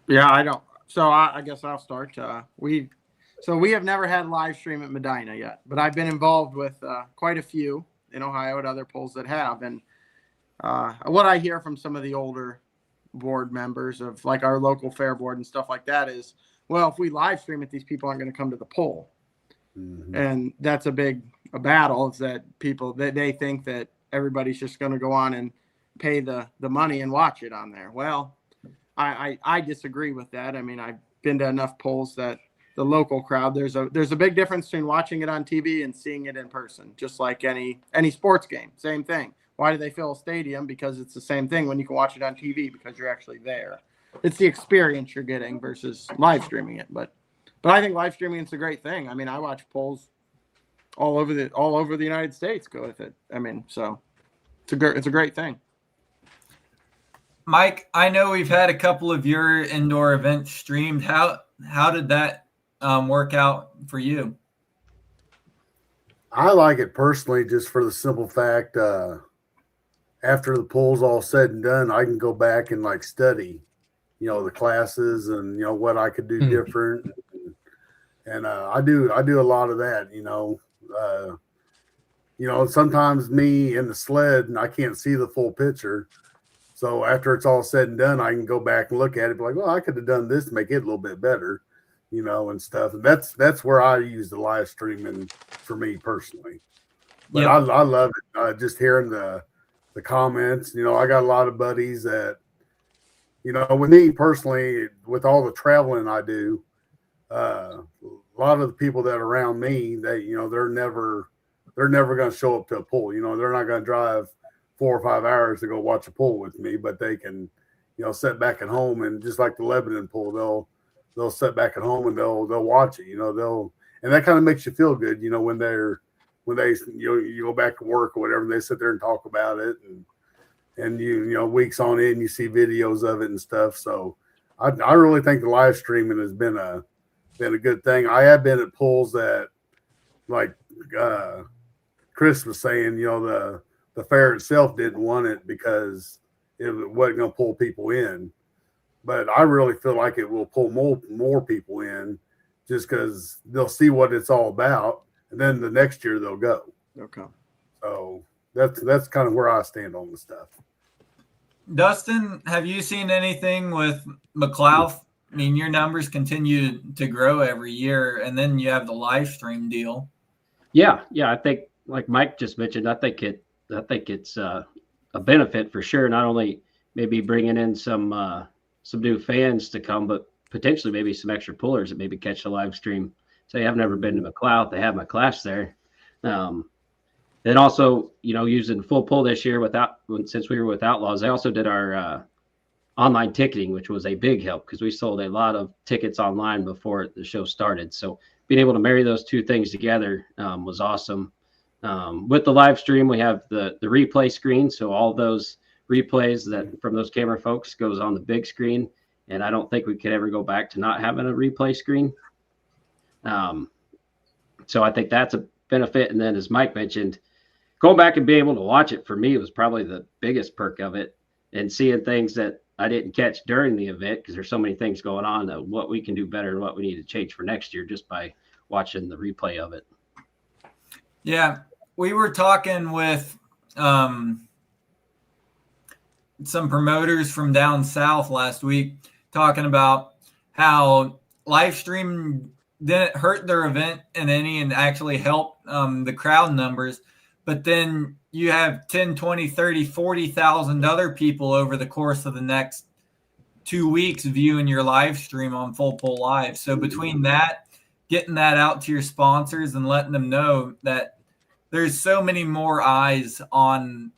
Yeah, I don't. So I guess I'll start. We have never had live stream at Medina yet, but I've been involved with quite a few in Ohio at other polls that have. And what I hear from some of the older board members of like our local fair board and stuff like that is, well, if we live stream it, these people aren't going to come to the poll. Mm-hmm. And that's a battle, is that people they think that everybody's just going to go on and pay the money and watch it on there. Well, I disagree with that. I mean, I've been to enough polls that the local crowd, there's a big difference between watching it on TV and seeing it in person, just like any sports game. Same thing. Why do they fill a stadium? Because it's the same thing when you can watch it on TV, because you're actually there. It's the experience you're getting versus live streaming it. But I think live streaming is a great thing. I mean, I watch polls all over the United States go with it. I mean, so it's a great thing. Mike, I know we've had a couple of your indoor events streamed. How did that work out for you? I like it personally just for the simple fact, after the poll's all said and done, I can go back and like study, the classes and, what I could do different. And I do a lot of that, sometimes me in the sled and I can't see the full picture. So after it's all said and done, I can go back and look at it, be like, well, I could have done this to make it a little bit better, and stuff. And that's where I use the live streaming for me personally. But yep. I love it. Just hearing the comments. I got a lot of buddies that, with me personally, with all the traveling I do, a lot of the people that are around me, they're never going to show up to a poll. They're not going to drive 4 or 5 hours to go watch a poll with me, but they can, sit back at home, and just like the Lebanon poll, they'll sit back at home and they'll watch it. And that kind of makes you feel good, when they you go back to work or whatever, and they sit there and talk about it, and you weeks on in, you see videos of it and stuff. So I really think the live streaming has been a good thing. I have been at polls that, like Chris was saying, the fair itself didn't want it because it wasn't going to pull people in. But I really feel like it will pull more people in, just because they'll see what it's all about, and then the next year they'll go. Okay. So that's kind of where I stand on the stuff. Dustin, have you seen anything with McLouth? I mean, your numbers continue to grow every year, and then you have the live stream deal. Yeah. I think, like Mike just mentioned, I think it's a benefit for sure. Not only maybe bringing in some new fans to come, but potentially maybe some extra pullers that maybe catch the live stream. Say, I've never been to McLouth. They have my class there. And also, using full pull this year since we were with Outlaws, they also did our online ticketing, which was a big help because we sold a lot of tickets online before the show started. So being able to marry those two things together was awesome. With the live stream, we have the replay screen. So all those replays that from those camera folks goes on the big screen. And I don't think we could ever go back to not having a replay screen. So I think that's a benefit. And then, as Mike mentioned, going back and being able to watch it for me was probably the biggest perk of it, and seeing things that I didn't catch during the event because there's so many things going on, that what we can do better and what we need to change for next year just by watching the replay of it. Yeah, we were talking with some promoters from down south last week, talking about how live stream didn't hurt their event in any and actually help the crowd numbers. But then you have 10, 20, 30, 40,000 other people over the course of the next 2 weeks viewing your live stream on Full Pull Live. So between that, getting that out to your sponsors and letting them know that there's so many more eyes on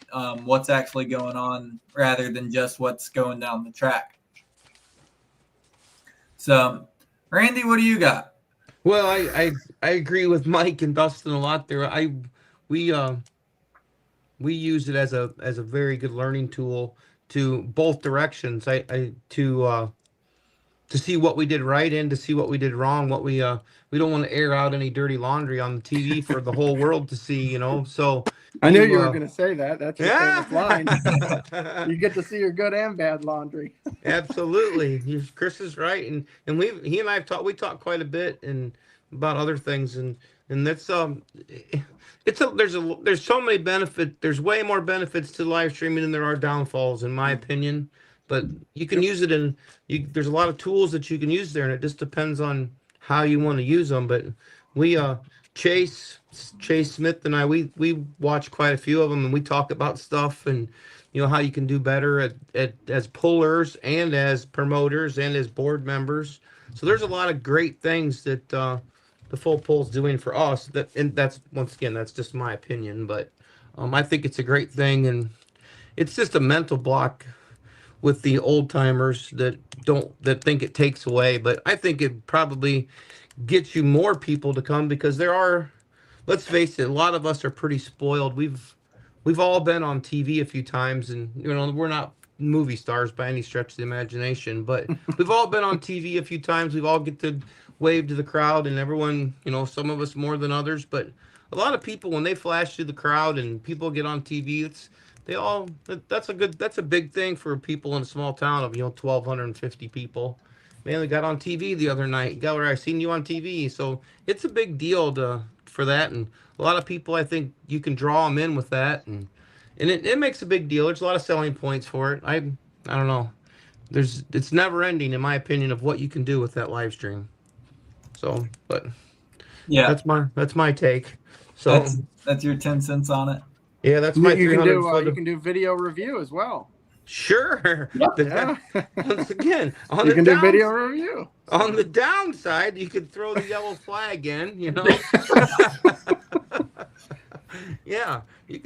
what's actually going on rather than just what's going down the track. So, Randy, what do you got? Well, I agree with Mike and Dustin a lot there. We use it as a very good learning tool to both directions. To see what we did right and to see what we did wrong. What we don't want to air out any dirty laundry on the TV for the whole world to see, you know. So I knew you were going to say that. That's your famous line. line. You get to see your good and bad laundry. Absolutely, Chris is right, and he and I have talked. We talked quite a bit and about other things, and that's there's so many benefits. There's way more benefits to live streaming than there are downfalls, in my opinion. But you can use it there's a lot of tools that you can use there, and it just depends on how you want to use them. But we Chase Smith and I we watch quite a few of them, and we talk about stuff and how you can do better at as pullers and as promoters and as board members. So there's a lot of great things that the Full Pull's doing for us. And that's, once again, that's just my opinion, but I think it's a great thing, and it's just a mental block with the old timers that think it takes away. But I think it probably gets you more people to come, because let's face it, a lot of us are pretty spoiled. We've all been on TV a few times, and we're not movie stars by any stretch of the imagination, but we've all been on TV a few times. We've all get to wave to the crowd, and everyone, some of us more than others, but a lot of people, when they flash through the crowd and people get on TV, that's a big thing for people in a small town of 1,250 people. Man, they got on TV the other night. Geller, I seen you on TV. So it's a big deal for that, and a lot of people, I think you can draw them in with that, and it makes a big deal. There's a lot of selling points for it. I don't know. It's never ending, in my opinion, of what you can do with that live stream. So, but yeah, that's my take. So that's your 10 cents on it. Yeah, that's my you can do video review as well. Sure. Yeah. Once again, you can do video review. On the downside, you could throw the yellow flag in, Yeah.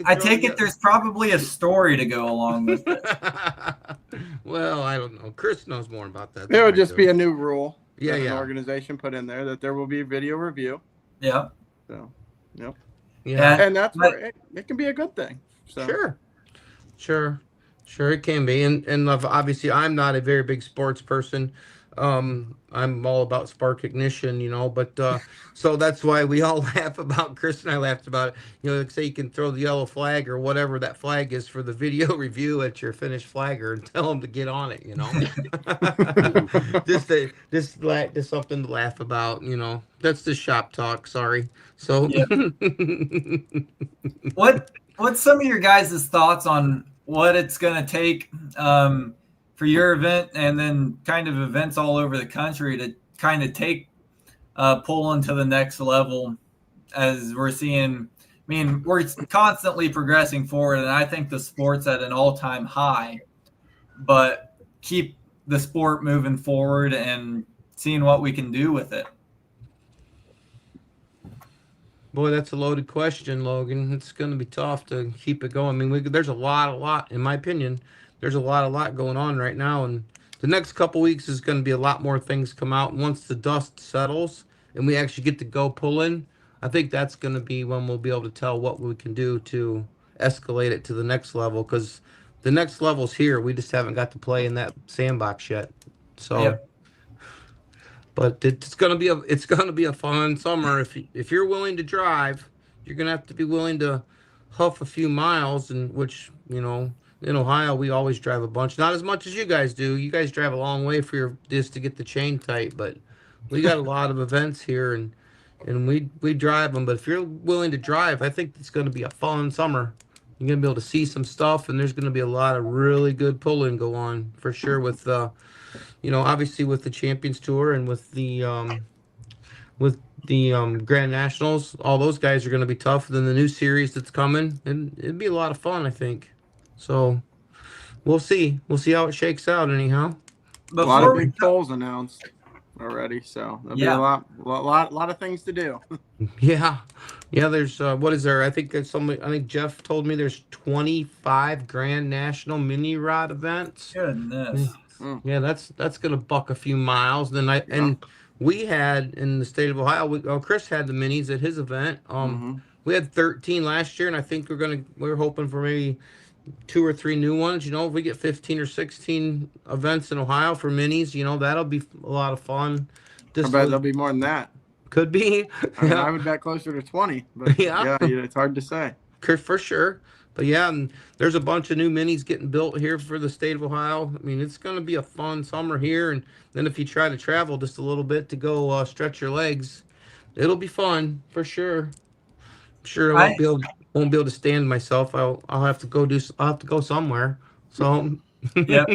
I take it there's probably a story to go along with it. Well, I don't know. Chris knows more about that. It would just be a new rule. Yeah, An organization put in there that there will be video review. Yeah. So, yep. Yeah. And that's where it can be a good thing. So. Sure, it can be. And obviously, I'm not a very big sports person. I'm all about spark ignition, but so that's why we all laugh about, Chris and I laughed about it. Like say you can throw the yellow flag or whatever that flag is for the video review at your finished flagger and tell them to get on it, just something to laugh about, That's the shop talk, sorry. So yeah. What's some of your guys' thoughts on what it's going to take for your event, and then kind of events all over the country, to kind of take pulling to the next level, as we're seeing? I mean, we're constantly progressing forward, and I think the sport's at an all-time high, but keep the sport moving forward and seeing what we can do with it. Boy, that's a loaded question, Logan. It's going to be tough to keep it going. I mean, there's a lot, in my opinion, there's a lot going on right now. And the next couple weeks is going to be a lot more things come out. And once the dust settles and we actually get to go pulling, I think that's going to be when we'll be able to tell what we can do to escalate it to the next level. Because the next level's here. We just haven't got to play in that sandbox yet. So. Yeah. But it's gonna be a fun summer. If you're willing to drive, you're gonna have to be willing to huff a few miles, and which in Ohio we always drive a bunch. Not as much as you guys do. You guys drive a long way for just to get the chain tight, but we got a lot of events here, and we drive them. But if you're willing to drive, I think it's gonna be a fun summer. You're gonna be able to see some stuff, and there's gonna be a lot of really good pulling go on for sure with obviously with the Champions Tour and with the Grand Nationals. All those guys are going to be tough. Then the new series that's coming, and it'd be a lot of fun, I think. So we'll see how it shakes out anyhow. A lot of before big polls announced already, so there'll be Yeah. a lot of things to do. Yeah. Yeah, there's what is there? I think there's somebody I think Jeff told me there's 25 Grand National Mini Rod events. goodness. Yeah, that's gonna buck a few miles. Then and we had in the state of Ohio, Chris had the minis at his event. We had 13 last year, and I think we're hoping for maybe 2 or 3 new ones. You know, if we get 15 or 16 events in Ohio for minis, you know, that'll be a lot of fun. I bet there'll be more than that. Could be. I mean, I would bet closer to 20, but Yeah. it's hard to say. For sure. But yeah, and there's a bunch of new minis getting built here for the state of Ohio. I mean, it's going to be a fun summer here. And then if you try to travel just a little bit to go stretch your legs, it'll be fun for sure. I'm sure I won't be able to stand myself. I'll have to go somewhere. So Yep.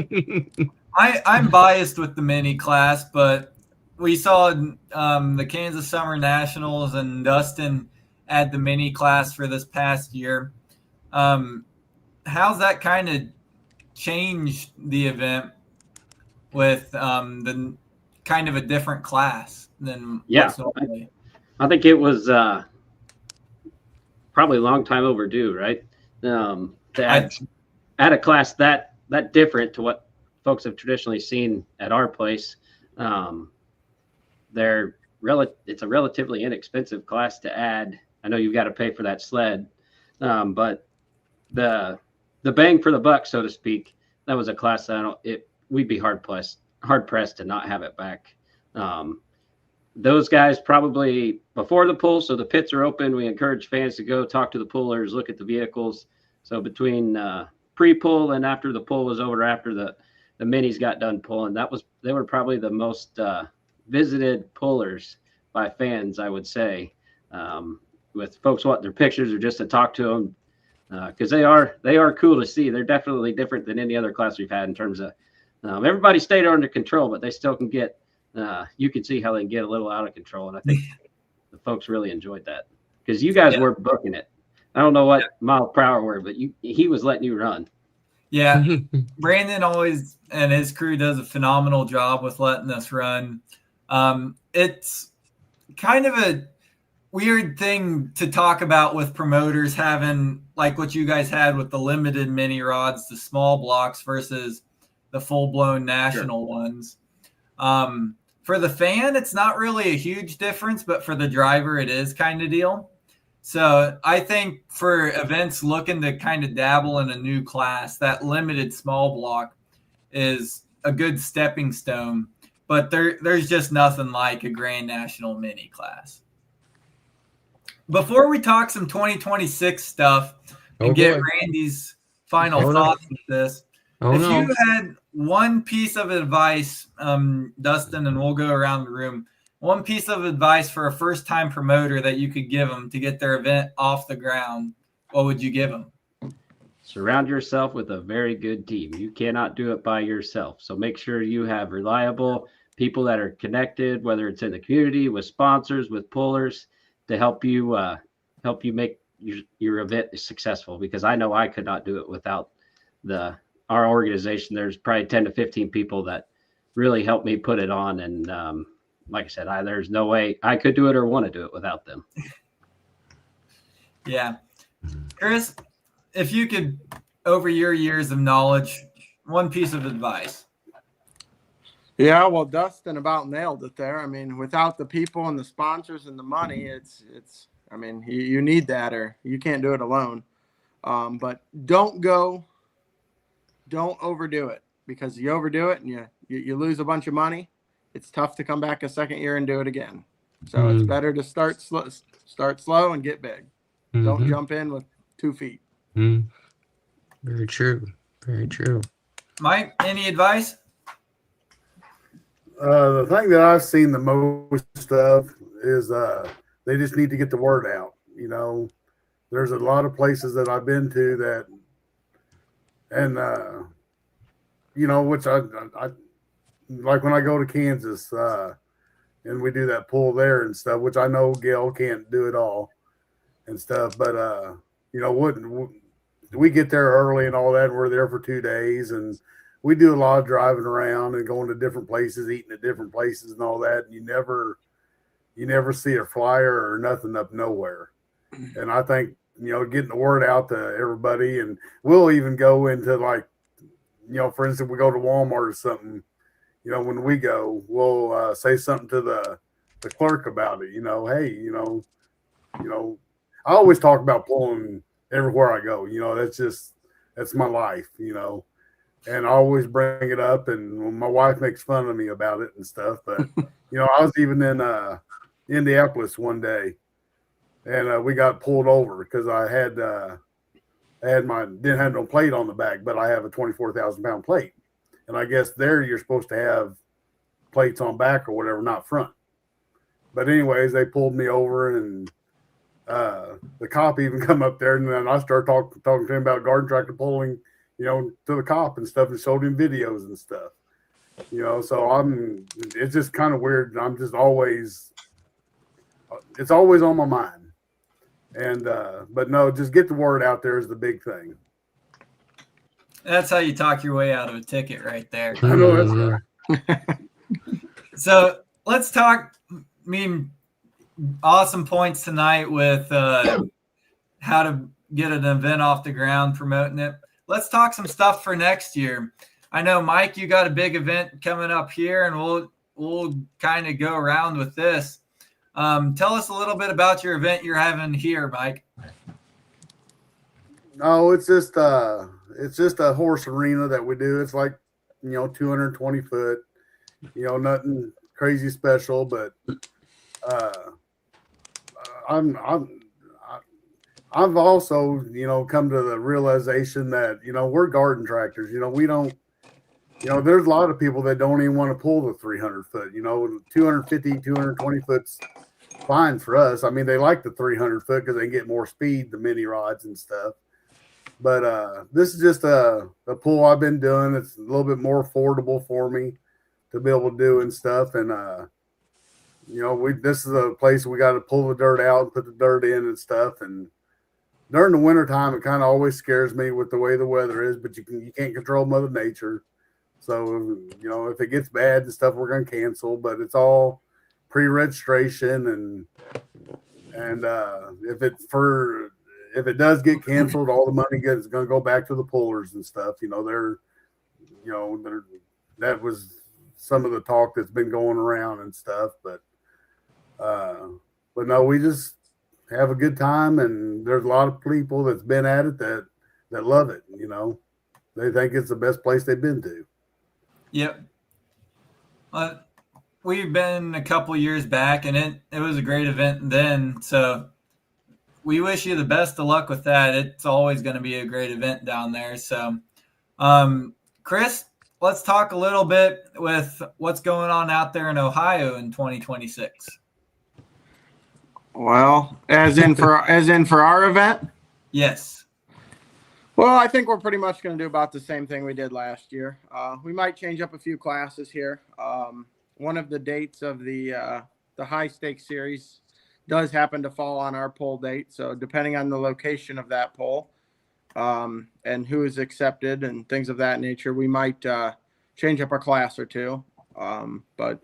I'm biased with the mini class, but we saw the Kansas Summer Nationals and Dustin add the mini class for this past year. How's that kind of changed the event with the kind of a different class than what's normally? I think it was probably a long time overdue, right? To add a class that different to what folks have traditionally seen at our place. It's a relatively inexpensive class to add. I know you've got to pay for that sled, but the bang for the buck, so to speak, that was a class that we'd be hard pressed to not have it back. Those guys probably before the pull, so the pits are open. We encourage fans to go talk to the pullers, look at the vehicles. So between pre-pull and after the pull was over, after the minis got done pulling, they were probably the most visited pullers by fans, I would say, with folks wanting their pictures or just to talk to them, because they are cool to see. They're definitely different than any other class we've had in terms of everybody stayed under control, but they still can get. You can see how they can get a little out of control, and I think the folks really enjoyed that because you guys were booking it. I don't know what mile per hour were, but he was letting you run. Yeah, Brandon always and his crew does a phenomenal job with letting us run. It's kind of a weird thing to talk about with promoters having like what you guys had with the limited mini rods, the small blocks versus the full-blown national ones. For the fan, it's not really a huge difference, but for the driver, it is kind of deal. So I think for events looking to kind of dabble in a new class, that limited small block is a good stepping stone. But there's just nothing like a Grand National mini class. Before we talk some 2026 stuff and get Randy's final thoughts with this, you had one piece of advice, Dustin, and we'll go around the room, one piece of advice for a first-time promoter that you could give them to get their event off the ground, what would you give them? Surround yourself with a very good team. You cannot do it by yourself. So make sure you have reliable people that are connected, whether it's in the community, with sponsors, with pullers, to help you make your event successful. Because I know I could not do it without our organization. There's probably 10 to 15 people that really helped me put it on. And like I said, there's no way I could do it or want to do it without them. Yeah. Chris, if you could, over your years of knowledge, one piece of advice. Yeah, well, Dustin about nailed it there. I mean, without the people and the sponsors and the money, it's I mean, you need that, or you can't do it alone. But don't overdo it, because you overdo it and you lose a bunch of money. It's tough to come back a second year and do it again. So it's better to start slow and get big. Don't jump in with 2 feet. Very true. Very true. Mike, any advice? The thing that I've seen the most of is they just need to get the word out. You know, there's a lot of places that I've been to that, and you know, which I like when I go to Kansas and we do that pull there and stuff, which I know Gail can't do it all and stuff, but you know, we get there early and all that, and we're there for 2 days, and we do a lot of driving around and going to different places, eating at different places and all that. And you never see a flyer or nothing up nowhere. And I think, getting the word out to everybody, and we'll even go into like, for instance, we go to Walmart or something, when we go, we'll say something to the clerk about it, hey, I always talk about pulling everywhere I go, that's my life, and I always bring it up, and my wife makes fun of me about it and stuff. But, I was even in Indianapolis one day, and we got pulled over because I didn't have no plate on the back, but I have a 24,000 pound plate. And I guess there you're supposed to have plates on back or whatever, not front. But anyways, they pulled me over, and the cop even come up there, and then I started talking to him about garden tractor pulling, to the cop and stuff, and showed him videos and stuff. So it's just kind of weird. I'm just it's always on my mind. And, but no, just get the word out there is the big thing. That's how you talk your way out of a ticket right there. I know that's So let's talk, awesome points tonight with how to get an event off the ground, promoting it. Let's talk some stuff for next year. I know, Mike, you got a big event coming up here, and we'll kind of go around with this. Tell us a little bit about your event you're having here, Mike. No, it's just a horse arena that we do. It's like, 220 foot, nothing crazy special, but I've also, come to the realization that, we're garden tractors, we don't, there's a lot of people that don't even want to pull the 300 foot, 250, 220 foot's fine for us. I mean, they like the 300 foot because they get more speed, the mini rods and stuff. But this is just a pull I've been doing. It's a little bit more affordable for me to be able to do and stuff. And, this is a place we got to pull the dirt out and put the dirt in and stuff. And during the wintertime, it kind of always scares me with the way the weather is, but you can't control Mother Nature. So, if it gets bad and stuff, we're going to cancel, but it's all pre-registration. And if it does get canceled, all the money is going to go back to the pullers and stuff. That was some of the talk that's been going around and stuff, but no, we just have a good time, and there's a lot of people that's been at it that love it. They think it's the best place they've been to. Yep. We've been a couple years back, and it was a great event then. So we wish you the best of luck with that. It's always going to be a great event down there. So, Chris, let's talk a little bit with what's going on out there in Ohio in 2026. Well, as in for our event? Yes. Well, I think we're pretty much going to do about the same thing we did last year. We might change up a few classes here. One of the dates of the high stakes series does happen to fall on our poll date. So depending on the location of that poll and who is accepted and things of that nature, we might change up a class or two. But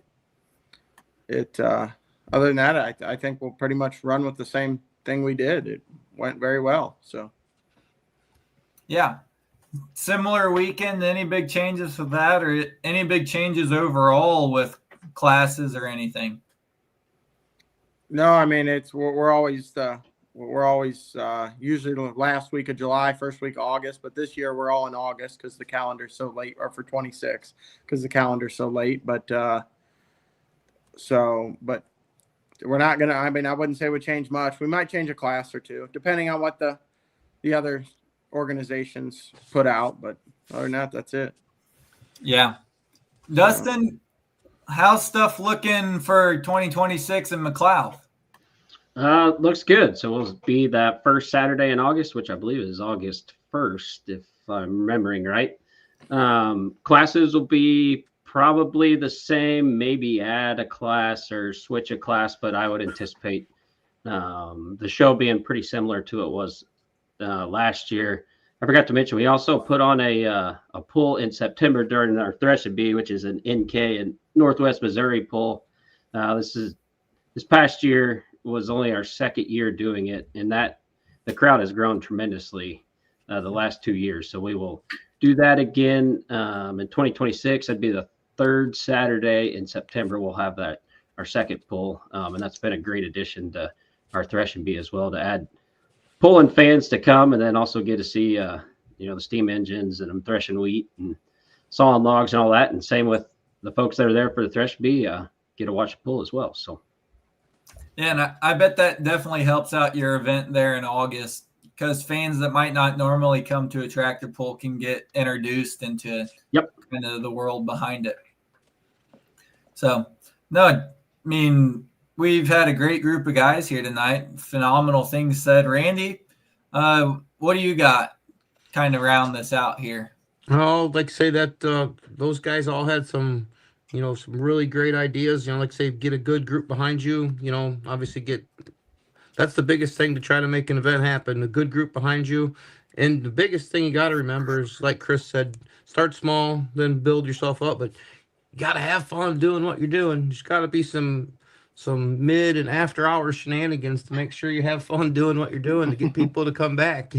other than that, I think we'll pretty much run with the same thing we did. It went very well. So. Yeah. Similar weekend. Any big changes with that, or any big changes overall with classes or anything? No, I mean, we're always usually the last week of July, first week of August, but this year we're all in August because the calendar's so late, or for 26 because the calendar's so late. But but we're not gonna. I mean, I wouldn't say we change much. We might change a class or two, depending on what the other organizations put out, but other than that, that's it. Yeah. Dustin, how's stuff looking for 2026 in McLouth? Looks good. So we'll be that first Saturday in August, which I believe is August 1st, if I'm remembering right. Classes will be probably the same, maybe add a class or switch a class, but I would anticipate the show being pretty similar to it was last year. I forgot to mention, we also put on a pull in September during our Thresh Bee, which is an NK in Northwest Missouri pull. This past year was only our second year doing it, and the crowd has grown tremendously the last 2 years. So we will do that again in 2026. That'd be the third Saturday in September. We'll have our second pull, and that's been a great addition to our Threshing Bee as well, to add pulling fans to come, and then also get to see the steam engines and them threshing wheat and sawing logs and all that. And same with the folks that are there for the Thresh Bee, get to watch the pull as well. So yeah, and I bet that definitely helps out your event there in August, because fans that might not normally come to a tractor pull can get introduced into kind of the world behind it. So no, I mean, we've had a great group of guys here tonight. Phenomenal things said. Randy, what do you got kind of round this out here? I'd like to say that those guys all had some really great ideas. Like say, get a good group behind you. Obviously that's the biggest thing to try to make an event happen, a good group behind you. And the biggest thing you got to remember is, like Chris said, start small, then build yourself up. But you got to have fun doing what you're doing. There's got to be some mid and after hours shenanigans to make sure you have fun doing what you're doing to get people to come back.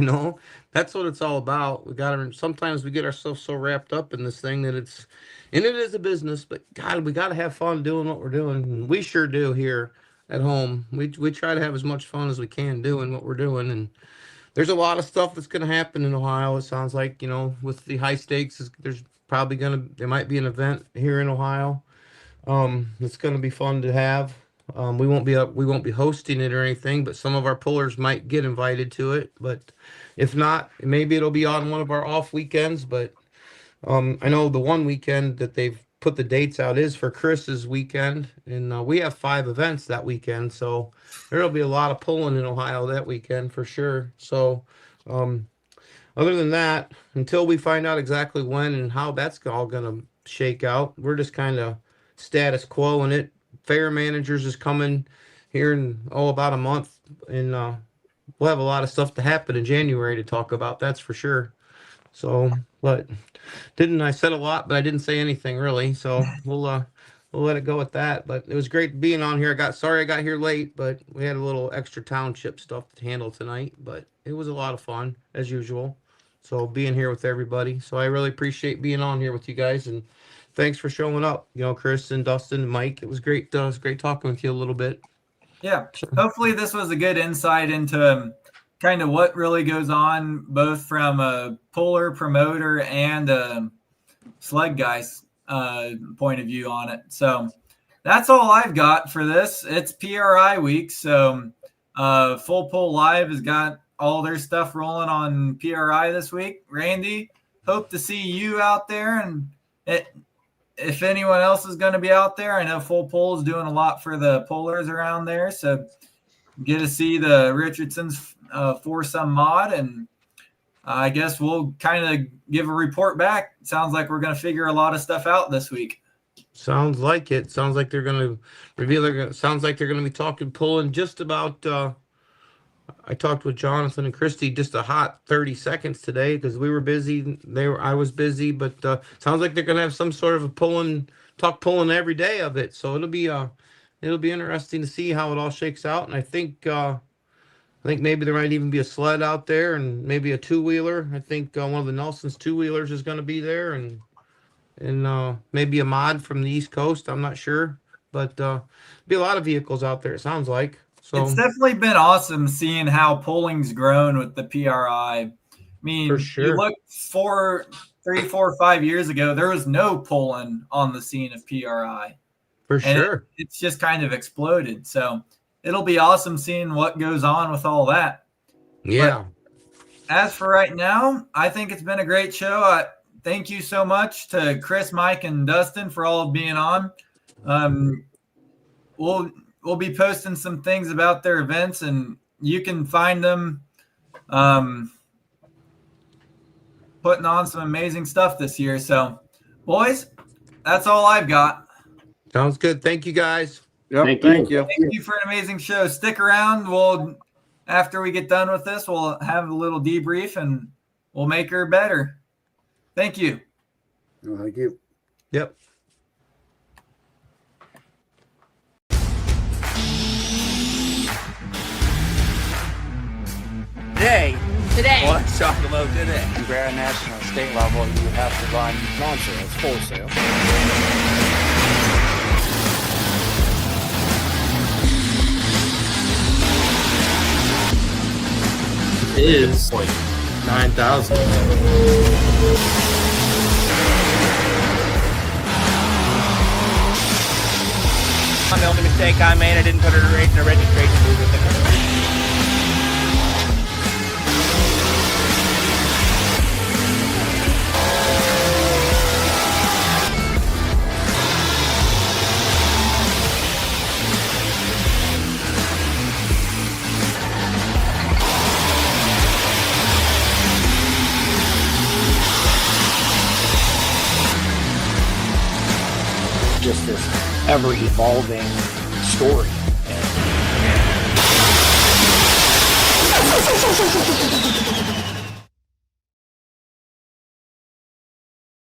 That's what it's all about. Sometimes we get ourselves so wrapped up in this thing that it is a business, but God, we got to have fun doing what we're doing. And we sure do here at home. We try to have as much fun as we can doing what we're doing. And there's a lot of stuff that's going to happen in Ohio. It sounds like, with the high stakes, there might be an event here in Ohio. It's going to be fun to have. We won't be hosting it or anything, but some of our pullers might get invited to it. But if not, maybe it'll be on one of our off weekends. But I know the one weekend that they've put the dates out is for Chris's weekend, and we have 5 events that weekend, so there'll be a lot of pulling in Ohio that weekend for sure. So other than that, until we find out exactly when and how that's all going to shake out, we're just kind of status quo in it. Fair managers is coming here in about a month, and we'll have a lot of stuff to happen in January to talk about, that's for sure. So, but I said a lot, but I didn't say anything really, so we'll let it go at that. But it was great being on here. Sorry I got here late, but we had a little extra township stuff to handle tonight, but it was a lot of fun as usual. So being here with everybody. So I really appreciate being on here with you guys, and thanks for showing up, Chris and Dustin and Mike. It was great. It was great talking with you a little bit. Yeah. Hopefully this was a good insight into kind of what really goes on, both from a puller, promoter, and a sled guy's point of view on it. So that's all I've got for this. It's PRI week. So Full Pull Live has got all their stuff rolling on PRI this week. Randy, hope to see you out there. And if anyone else is going to be out there, I know Full Pull is doing a lot for the pullers around there. So get to see the Richardson's foursome mod, and I guess we'll kind of give a report back. Sounds like we're going to figure a lot of stuff out this week. Sounds like it. Sounds like they're going to reveal. Sounds like they're going to be pulling just about. I talked with Jonathan and Christy just a hot 30 seconds today because we were busy. I was busy, but sounds like they're going to have some sort of a pulling every day of it. So it'll be interesting to see how it all shakes out. And I think maybe there might even be a sled out there and maybe a 2-wheeler. I think one of the Nelson's 2-wheelers is going to be there, and maybe a mod from the East Coast. I'm not sure, but be a lot of vehicles out there. It sounds like. So it's definitely been awesome seeing how pulling's grown with the PRI. I mean, for sure. You look 3, 4, 5 years ago, there was no pulling on the scene of PRI. For sure. It's just kind of exploded. So it'll be awesome seeing what goes on with all that. Yeah. But as for right now, I think it's been a great show. Thank you so much to Chris, Mike, and Dustin for all being on. We'll be posting some things about their events, and you can find them putting on some amazing stuff this year. So, boys, that's all I've got. Sounds good. Thank you, guys. Yep, thank you. Thank you for an amazing show. Stick around. After we get done with this, we'll have a little debrief, and we'll make her better. Thank you. Well, thank you. Yep. Today. Let's talk about today. Grand national state level, you have to run non-sales, wholesale. Is 9,000. The only mistake I made, I didn't put her in a registration booth with the Just this ever-evolving story.